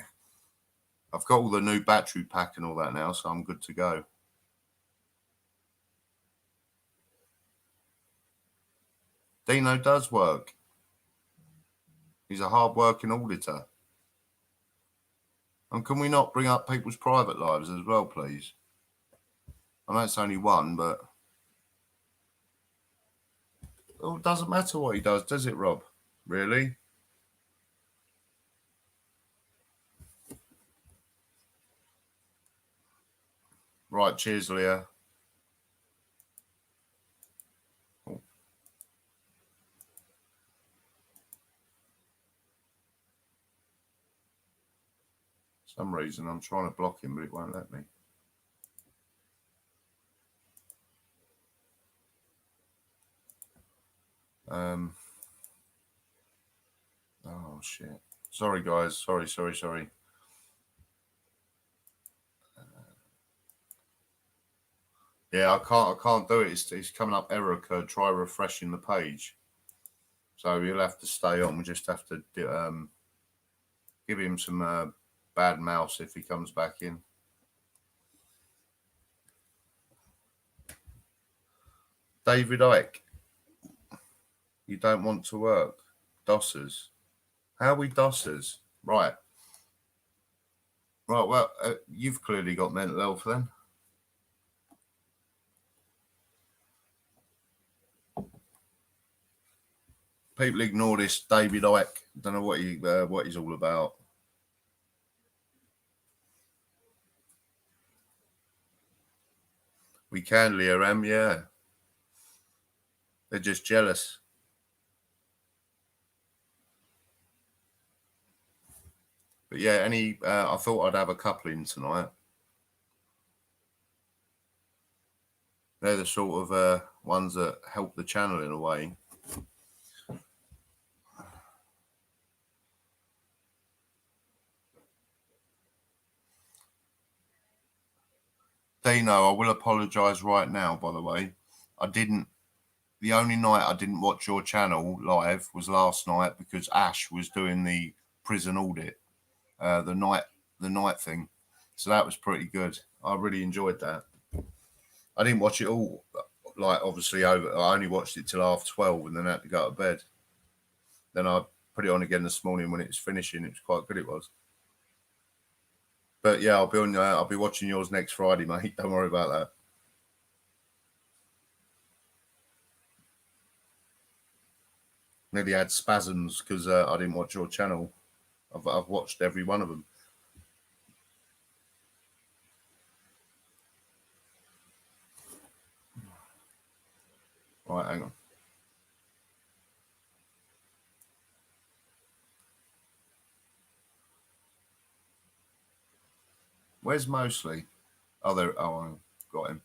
I've got all the new battery pack and all that now, so I'm good to go. Dino does work. He's a hard-working auditor. And can we not bring up people's private lives as well, please? I know it's only one, but it doesn't matter what he does it, Rob? Really? Right, cheers, Leah. Oh. For some reason, I'm trying to block him, but it won't let me. Oh, shit. Sorry, guys. Sorry. Yeah, I can't do it. It's coming up error occurred. Try refreshing the page. So you'll have to stay on. We just have to give him some bad mouse if he comes back in. David Icke, you don't want to work. Dossers. How are we dossers? Right. Well, you've clearly got mental health then. People ignore this David Icke. Don't know what he's all about. We can, Leah M, yeah. They're just jealous. But yeah, I thought I'd have a couple in tonight. They're the sort of ones that help the channel in a way. Dino, I will apologise right now, by the way. The only night I didn't watch your channel live was last night because Ash was doing the prison audit, the night thing. So that was pretty good. I really enjoyed that. I didn't watch it all, like obviously I only watched it till 12:30 and then had to go to bed. Then I put it on again this morning when it was finishing. It was quite good. It was. But yeah, I'll be watching yours next Friday, mate. Don't worry about that. Nearly had spasms because I didn't watch your channel. I've watched every one of them. Right, hang on. Where's Mosley? Oh, there. Oh, I got him.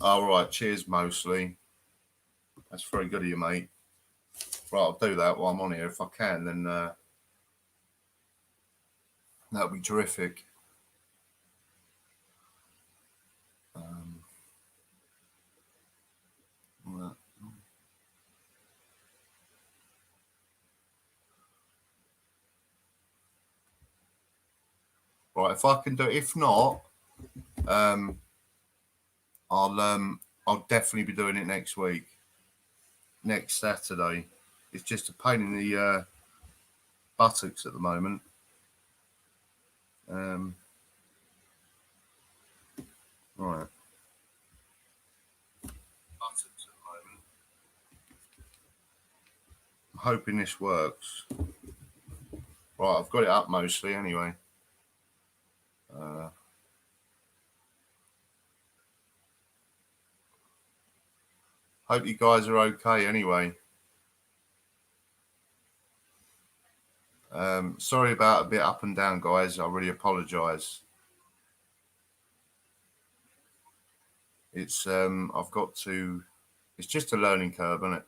All right. Cheers, Mosley. That's very good of you, mate. Right, I'll do that while I'm on here. If I can, then that'll be terrific. Right, if I can do it. If not, I'll definitely be doing it next week. Next Saturday. It's just a pain in the buttocks at the moment. Right. Buttocks at the moment. I'm hoping this works. Right, I've got it up mostly anyway. Hope you guys are okay anyway. Sorry about a bit up and down, guys. I really apologise. It's I've got to. It's just a learning curve, isn't it?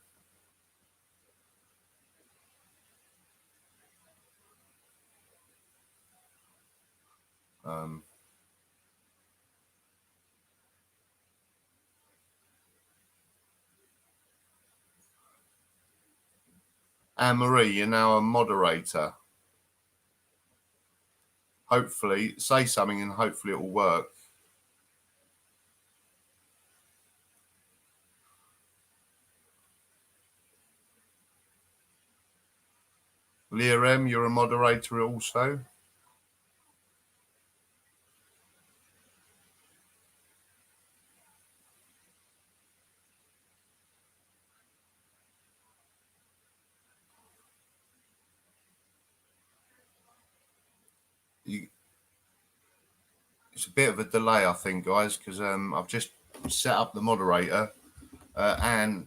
Anne-Marie, you're now a moderator. Hopefully, say something and hopefully it will work. Leah M, you're a moderator also. It's a bit of a delay, I think, guys, because I've just set up the moderator and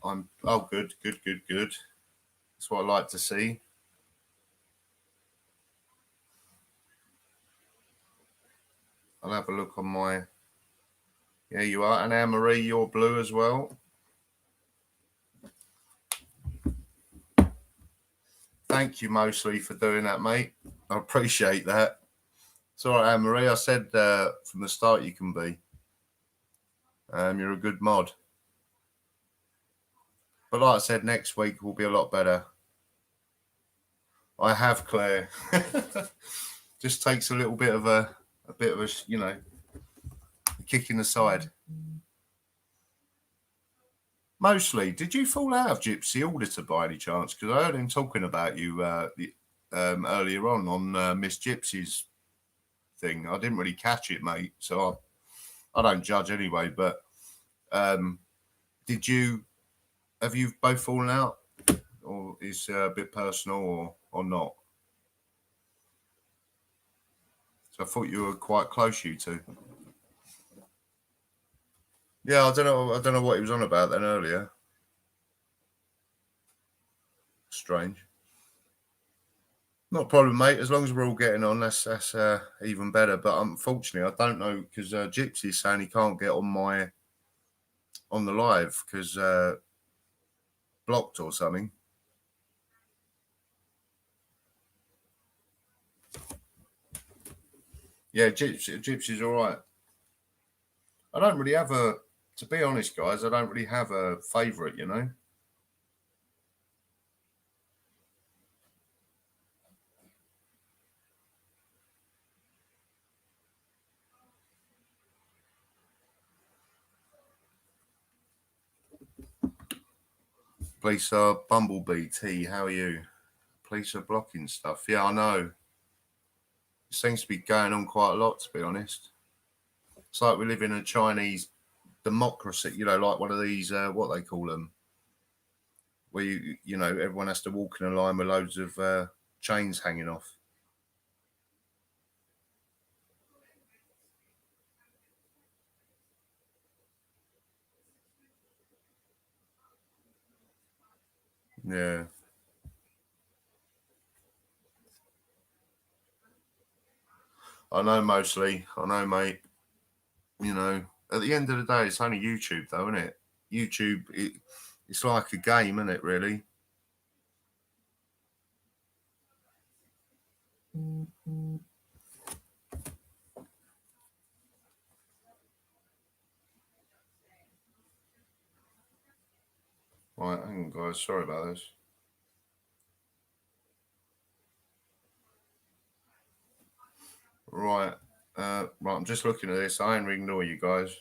I'm good. That's what I like to see. I'll have a look on my. Yeah, you are. And Anne-Marie, you're blue as well. Thank you mostly for doing that, mate. I appreciate that. It's all right, Anne-Marie. I said from the start you can be. You're a good mod. But like I said, next week will be a lot better. I have, Claire. Just takes a little bit of a kick in the side. Mostly, did you fall out of Gypsy Auditor by any chance? Because I heard him talking about you earlier on Miss Gypsy's thing. I didn't really catch it, mate. So I don't judge anyway. But have you both fallen out, or is it a bit personal, or not? So I thought you were quite close, you two. Yeah, I don't know what he was on about then earlier. Strange. Not a problem, mate. As long as we're all getting on, that's even better. But unfortunately, I don't know because Gypsy's saying he can't get on the live because blocked or something. Yeah, Gypsy's all right. I don't really have a, to be honest, guys, I don't really have a favourite, you know. Police are Bumblebee T. How are you? Police are blocking stuff. Yeah, I know. It seems to be going on quite a lot, to be honest. It's like we live in a Chinese democracy, you know, like one of these, what they call them, where you know, everyone has to walk in a line with loads of chains hanging off. Yeah, I know mostly. I know, mate. You know, at the end of the day, it's only YouTube, though, isn't it? YouTube, it's like a game, isn't it, really? Right, hang on, guys. Sorry about this. Right, right. I'm just looking at this. I ain't ignore you guys.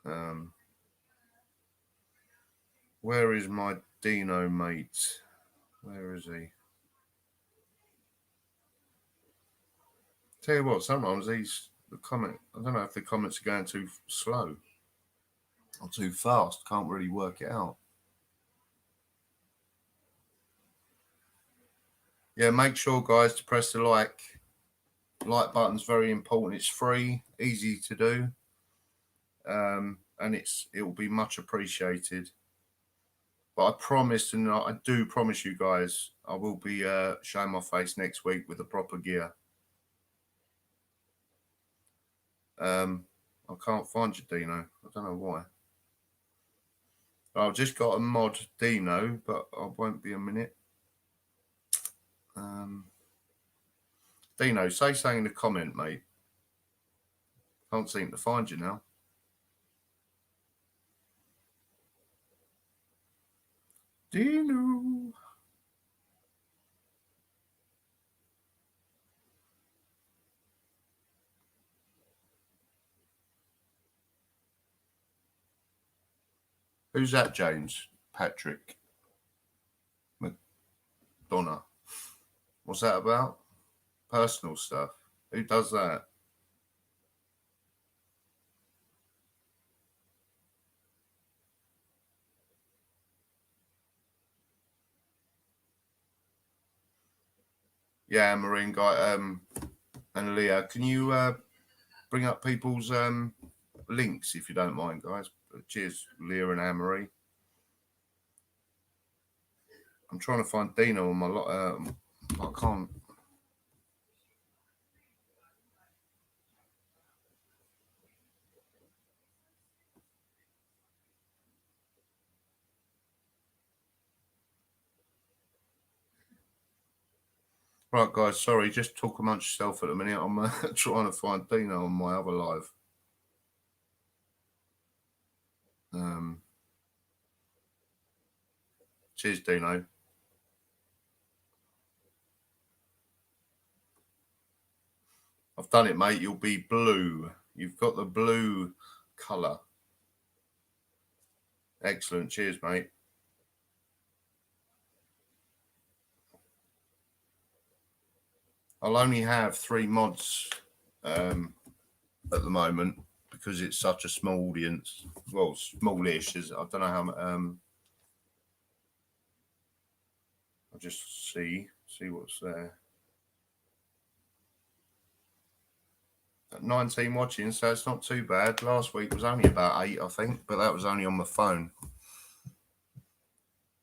Um, where is my Dino mate? Where is he? Tell you what, sometimes the comment. I don't know if the comments are going too slow or too fast. Can't really work it out. Yeah, make sure, guys, to press the like button's very important. It's free, easy to do, and it will be much appreciated. But I promise, and I do promise you guys, I will be showing my face next week with the proper gear. I can't find you, Dino. I don't know why. I've just got a mod Dino, but I won't be a minute. Dino, say something in the comment, mate. Can't seem to find you now. Dino. Who's that, James? Patrick McDonough. What's that about? Personal stuff. Who does that? Yeah, Marine guy. And Leah, can you bring up people's links if you don't mind, guys? Cheers, Leah and Anne-Marie. I'm trying to find Dino on my lot. I can't. Right, guys. Sorry, just talk amongst yourself at the minute. I'm trying to find Dino on my other live. Cheers, Dino. I've done it, mate. You'll be blue. You've got the blue colour. Excellent. Cheers, mate. I'll only have 3 mods at the moment because it's such a small audience. Well, smallish. I don't know how. I'll just see what's there. 19 watching, so it's not too bad. Last week was only about 8, I think, but that was only on my phone.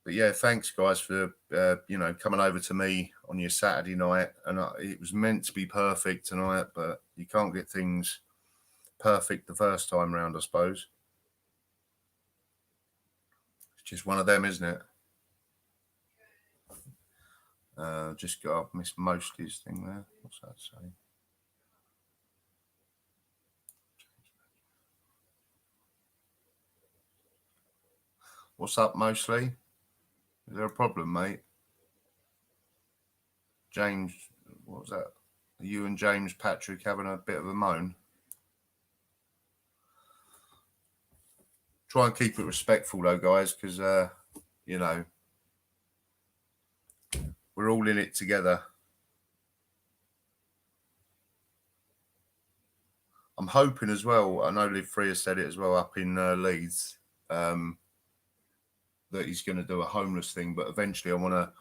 But yeah, thanks guys for coming over to me on your Saturday night, and it was meant to be perfect tonight, but you can't get things perfect the first time round, I suppose. It's just one of them, isn't it? Just got up, missed Mostly's thing there. What's that say? What's up, Mostly? Is there a problem, mate? James, what was that? Are you and James Patrick having a bit of a moan? Try and keep it respectful, though, guys, because, you know, we're all in it together. I'm hoping as well, I know Liv Free has said it as well up in Leeds, that he's going to do a homeless thing, but eventually I want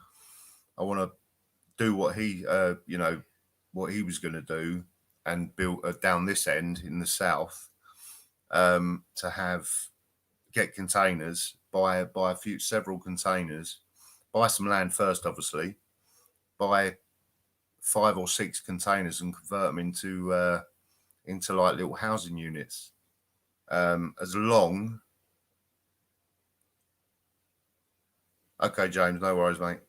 to do what he, you know, what he was going to do and build down this end in the south, to get containers, buy several containers, buy some land first, obviously, buy 5 or 6 containers and convert them into like little housing units. As long, okay, James, no worries, mate.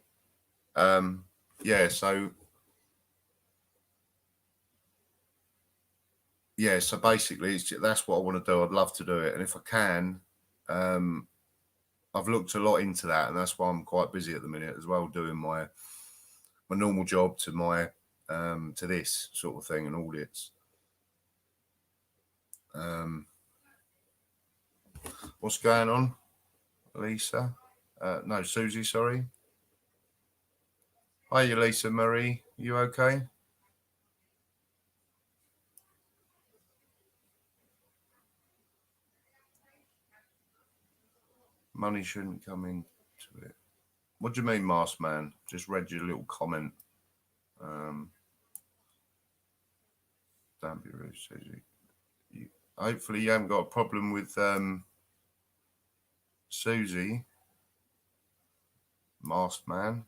Yeah, so basically, that's what I want to do. I'd love to do it, and if I can, I've looked a lot into that, and that's why I'm quite busy at the minute as well, doing my normal job to my to this sort of thing and audits. What's going on, Lisa? No, Susie, sorry. Hi, you, Lisa Marie. You okay? Money shouldn't come into it. What do you mean, Masked Man? Just read your little comment. Don't be rude, Susie. Hopefully you haven't got a problem with Susie, Masked Man.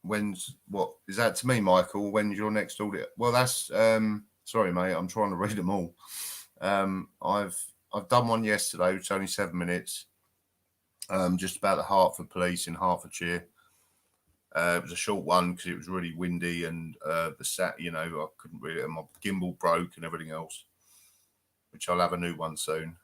When's what is that to me, Michael? When's your next audit? Well, that's sorry, mate. I'm trying to read them all. I've done one yesterday, which is only 7 minutes. Just about the Hertford Police in Hertfordshire. It was a short one because it was really windy and you know, I couldn't read it, and my gimbal broke and everything else. Which I'll have a new one soon.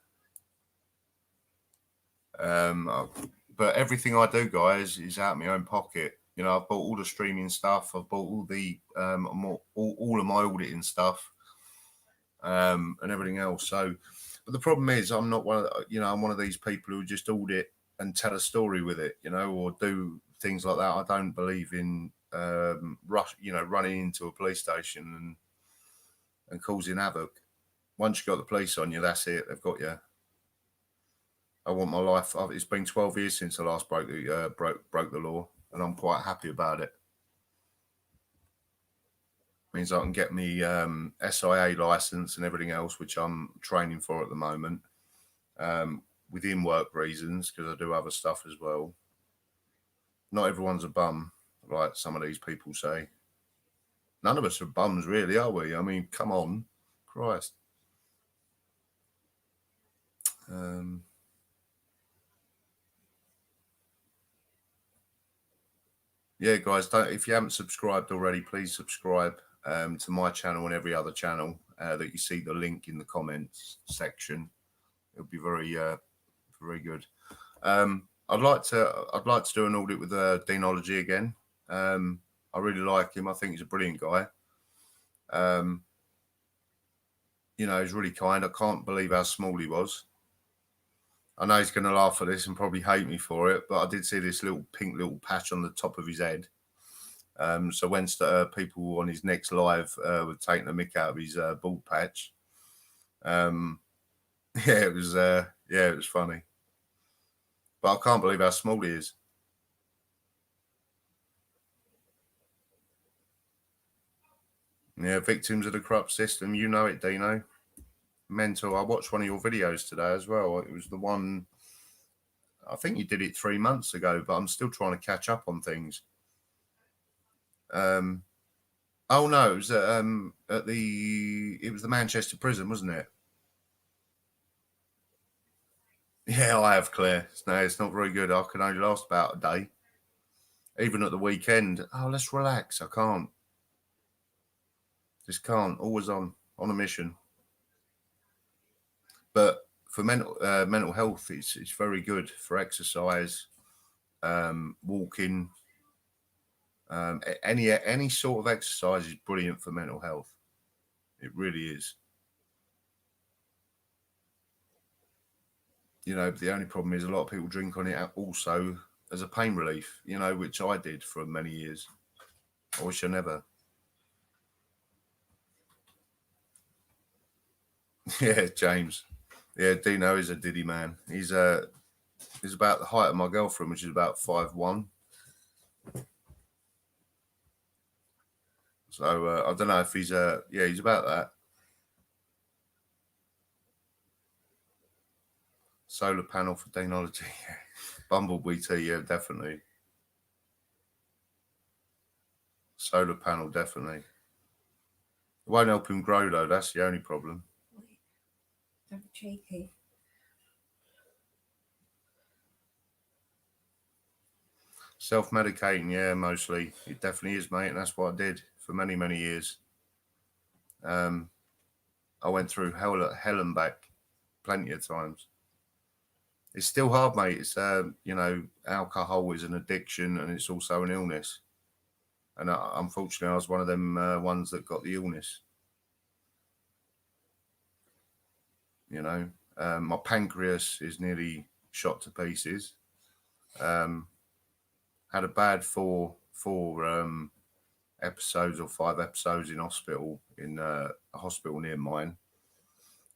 But everything I do, guys, is out of my own pocket. You know, I've bought all the streaming stuff. I've bought all the all of my auditing stuff, and everything else. So, but the problem is, I'm not one of I'm one of these people who just audit and tell a story with it, you know, or do things like that. I don't believe in running into a police station and causing havoc. Once you got the police on you, that's it. They've got you. I want my life. It's been 12 years since I last broke the law, and I'm quite happy about it. Means I can get me SIA license and everything else, which I'm training for at the moment, within work reasons, because I do other stuff as well. Not everyone's a bum, like some of these people say. None of us are bums, really, are we? I mean, come on, Christ. Yeah, guys, if you haven't subscribed already, please subscribe to my channel and every other channel that you see the link in the comments section. It'll be very, very good. I'd like to do an audit with Deanology again. I really like him. I think he's a brilliant guy. You know, he's really kind. I can't believe how small he was. I know he's going to laugh at this and probably hate me for it, but I did see this little pink little patch on the top of his head. So when people on his next live were taking the mick out of his bald patch, it was funny. But I can't believe how small he is. Yeah, victims of the corrupt system. You know it, Dino. Mental. I watched one of your videos today as well. It was the one, I think you did it 3 months ago, but I'm still trying to catch up on things. Oh no, it was it was the Manchester prison, wasn't it? Yeah, I have, Claire. No, it's not very good. I can only last about a day. Even at the weekend, oh, let's relax. I can't. Just can't. Always on a mission. But for mental health, it's very good for exercise, walking. Any sort of exercise is brilliant for mental health. It really is. But the only problem is a lot of people drink on it also as a pain relief. Which I did for many years. I wish I never. Yeah, James. Yeah, Dino is a diddy man. He's about the height of my girlfriend, which is about 5'1". So I don't know if he's he's about that. Solar panel for technology. Bumblebee tea, yeah, definitely. Solar panel, definitely. It won't help him grow though. That's the only problem. Wait, don't be cheeky. Self-medicating, yeah, mostly. It definitely is, mate, and that's what I did for many, many years. I went through hell and back plenty of times. It's still hard, mate. It's alcohol is an addiction and it's also an illness. And unfortunately, I was one of them ones that got the illness. My pancreas is nearly shot to pieces. Had a bad four episodes or 5 episodes in hospital in a hospital near mine.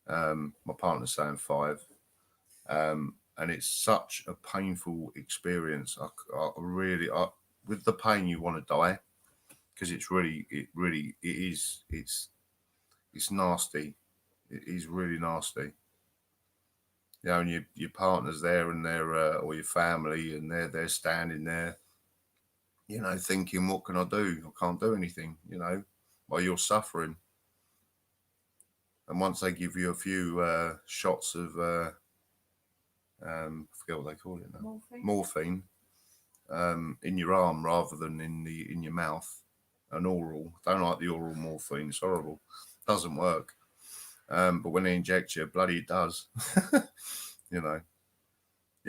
My partner's saying 5. And it's such a painful experience. I really, with the pain, you want to die because it's nasty. It is really nasty. And your partner's there and they're or your family and they're standing there, thinking, what can I do? I can't do anything, while you're suffering. And once they give you a few shots of I forget what they call it now. Morphine in your arm rather than in your mouth. An oral. Don't like the oral morphine. It's horrible. Doesn't work. But when they inject you, bloody it does. Yeah,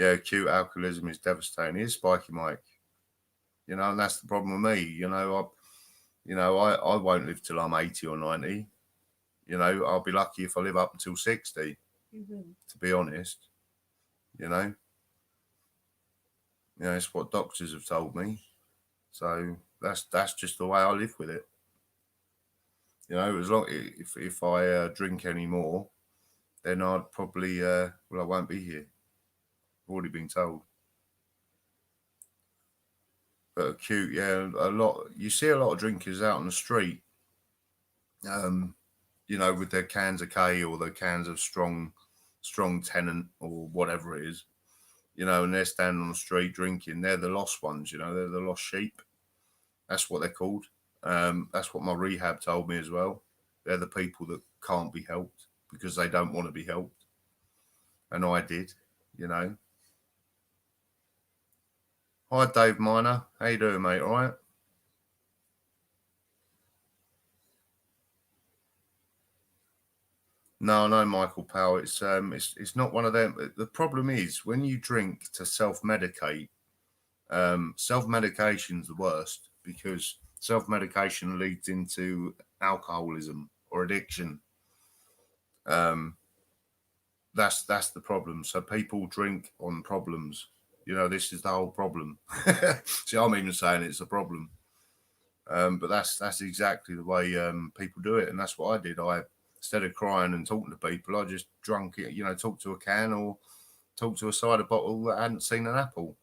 acute alcoholism is devastating. It is spiky, Mike. And that's the problem with me. I won't live till I'm 80 or 90. I'll be lucky if I live up until 60. You will. To be honest. It's what doctors have told me. So that's just the way I live with it. As long if I drink any more, then I'd probably I won't be here. I've already been told. But acute, yeah, a lot. You see a lot of drinkers out on the street, with their cans of K or their cans of strong Tennant or whatever it is, and they're standing on the street drinking. They're the lost ones, they're the lost sheep. That's what they're called. That's what my rehab told me as well. They're the people that can't be helped because they don't want to be helped. And I did, Hi, Dave Miner. How you doing, mate? All right? No, Michael Powell. It's not one of them. The problem is when you drink to self-medicate, self-medication's the worst because self-medication leads into alcoholism or addiction. That's the problem. So people drink on problems. This is the whole problem. See, I'm even saying it's a problem. But that's exactly the way people do it, and that's what I did. Instead of crying and talking to people, I just drunk it. Talked to a can or talked to a cider bottle that hadn't seen an apple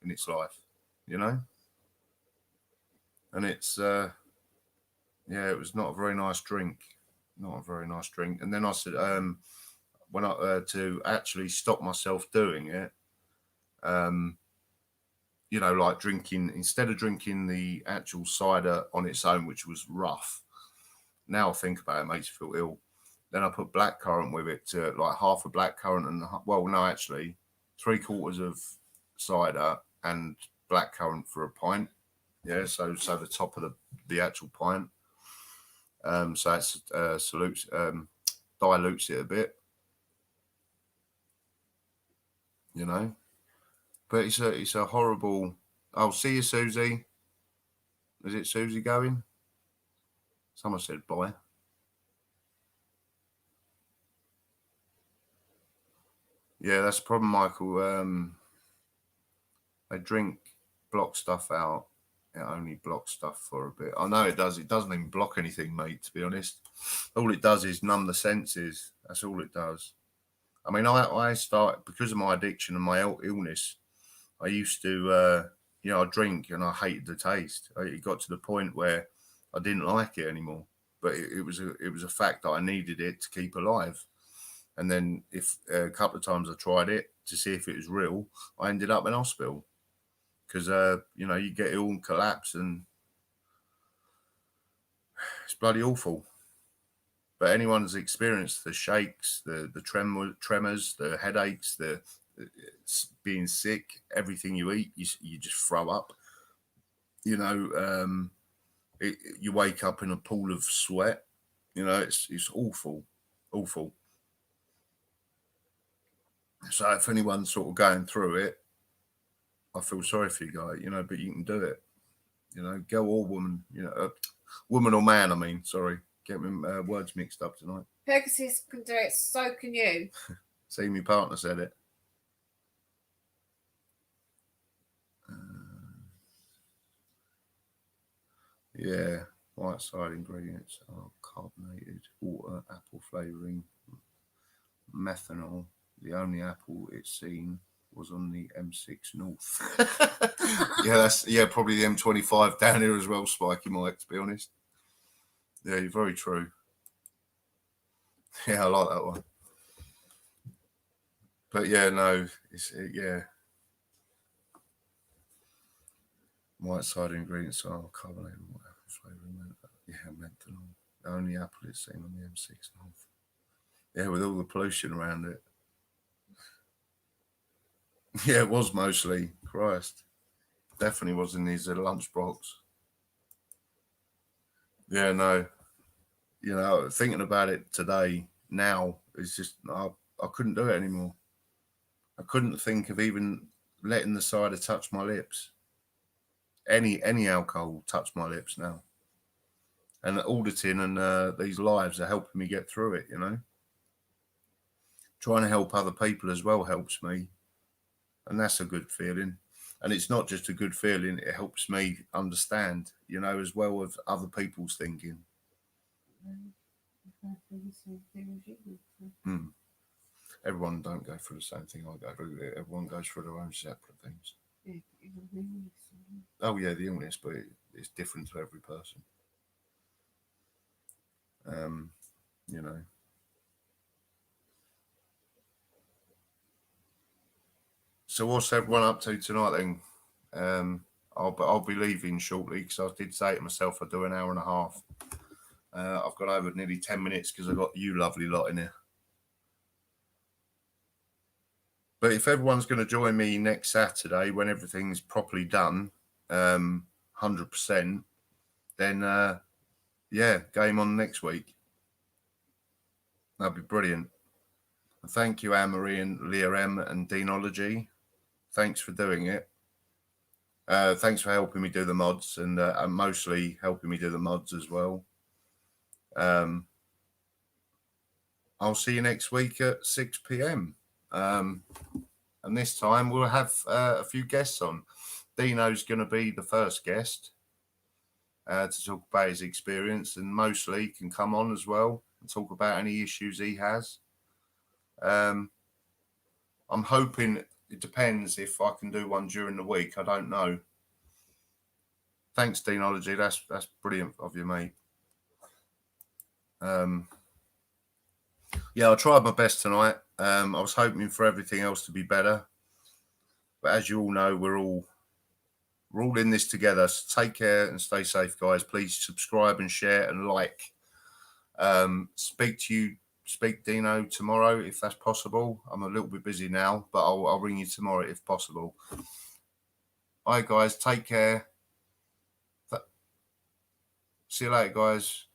in its life. And it's it was not a very nice drink. Not a very nice drink. And then I said, when I to actually stop myself doing it, like drinking, instead of drinking the actual cider on its own, which was rough. Now I think about it, makes you feel ill. Then I put blackcurrant with it to like half a blackcurrant and well, no, actually 3/4 of cider and blackcurrant for a pint. Yeah, so the top of the actual pint. So that's dilutes it a bit, you know. But it's a horrible. I'll see you, Susie. Is it Susie going? Someone said bye. Yeah, that's the problem, Michael. They drink, block stuff out. It only blocks stuff for a bit. I know it does. It doesn't even block anything, mate, to be honest. All it does is numb the senses. That's all it does. I mean, I start, because of my addiction and my illness, I used to, I drink and I hated the taste. It got to the point where I didn't like it anymore. But it was a fact that I needed it to keep alive. And then if a couple of times I tried it to see if it was real, I ended up in hospital because you get ill and collapse, and it's bloody awful. But anyone who's experienced the shakes, the tremors, the headaches, the being sick, everything you eat, you just throw up. You wake up in a pool of sweat. It's awful, awful. So if anyone's sort of going through it, I feel sorry for you guys, but you can do it. Girl or woman, woman or man, I mean, sorry. Get my words mixed up tonight. Pegasus can do it, so can you. See, my partner said it. Yeah, white side ingredients are carbonated water, apple flavouring, methanol. The only apple it's seen was on the M6 North. Yeah, probably the M25 down here as well, Spiky Mike, to be honest. Yeah, you're very true. Yeah, I like that one. But yeah, no, yeah. White side ingredients are carbonated water, apple flavouring, methanol. The only apple it's seen on the M6 North. Yeah, with all the pollution around it. Yeah, it was mostly. Christ. Definitely was in his lunchbox. Yeah, no. Thinking about it today, now, it's just, I couldn't do it anymore. I couldn't think of even letting the cider touch my lips. Any alcohol touch my lips now. And auditing and these lives are helping me get through it, Trying to help other people as well helps me. And that's a good feeling. And it's not just a good feeling, it helps me understand, as well as other people's thinking. Everyone don't go through the same thing I go through. Everyone goes through their own separate things. Oh yeah, the illness, but it's different to every person. So what's everyone up to tonight then? I'll be leaving shortly because I did say to myself I'd do an hour and a half. I've got over nearly 10 minutes because I've got you lovely lot in here. But if everyone's going to join me next Saturday when everything's properly done, 100%, then game on next week. That'd be brilliant. Thank you, Anne-Marie and Leah M and Deanology. Thanks for doing it. Thanks for helping me do the mods and mostly helping me do the mods as well. I'll see you next week at 6 p.m. And this time we'll have a few guests on. Dino's going to be the first guest to talk about his experience, and mostly can come on as well and talk about any issues he has. I'm hoping, it depends if I can do one during the week. I don't know. Thanks, Deanology. That's brilliant of you, mate. Yeah, I tried my best tonight. I was hoping for everything else to be better, but as you all know, we're all in this together. So take care and stay safe, guys. Please subscribe and share and like. Speak to you speak, Dino, tomorrow if that's possible. I'm a little bit busy now, but I'll ring you tomorrow if possible. All right, guys, take care. See you later, guys.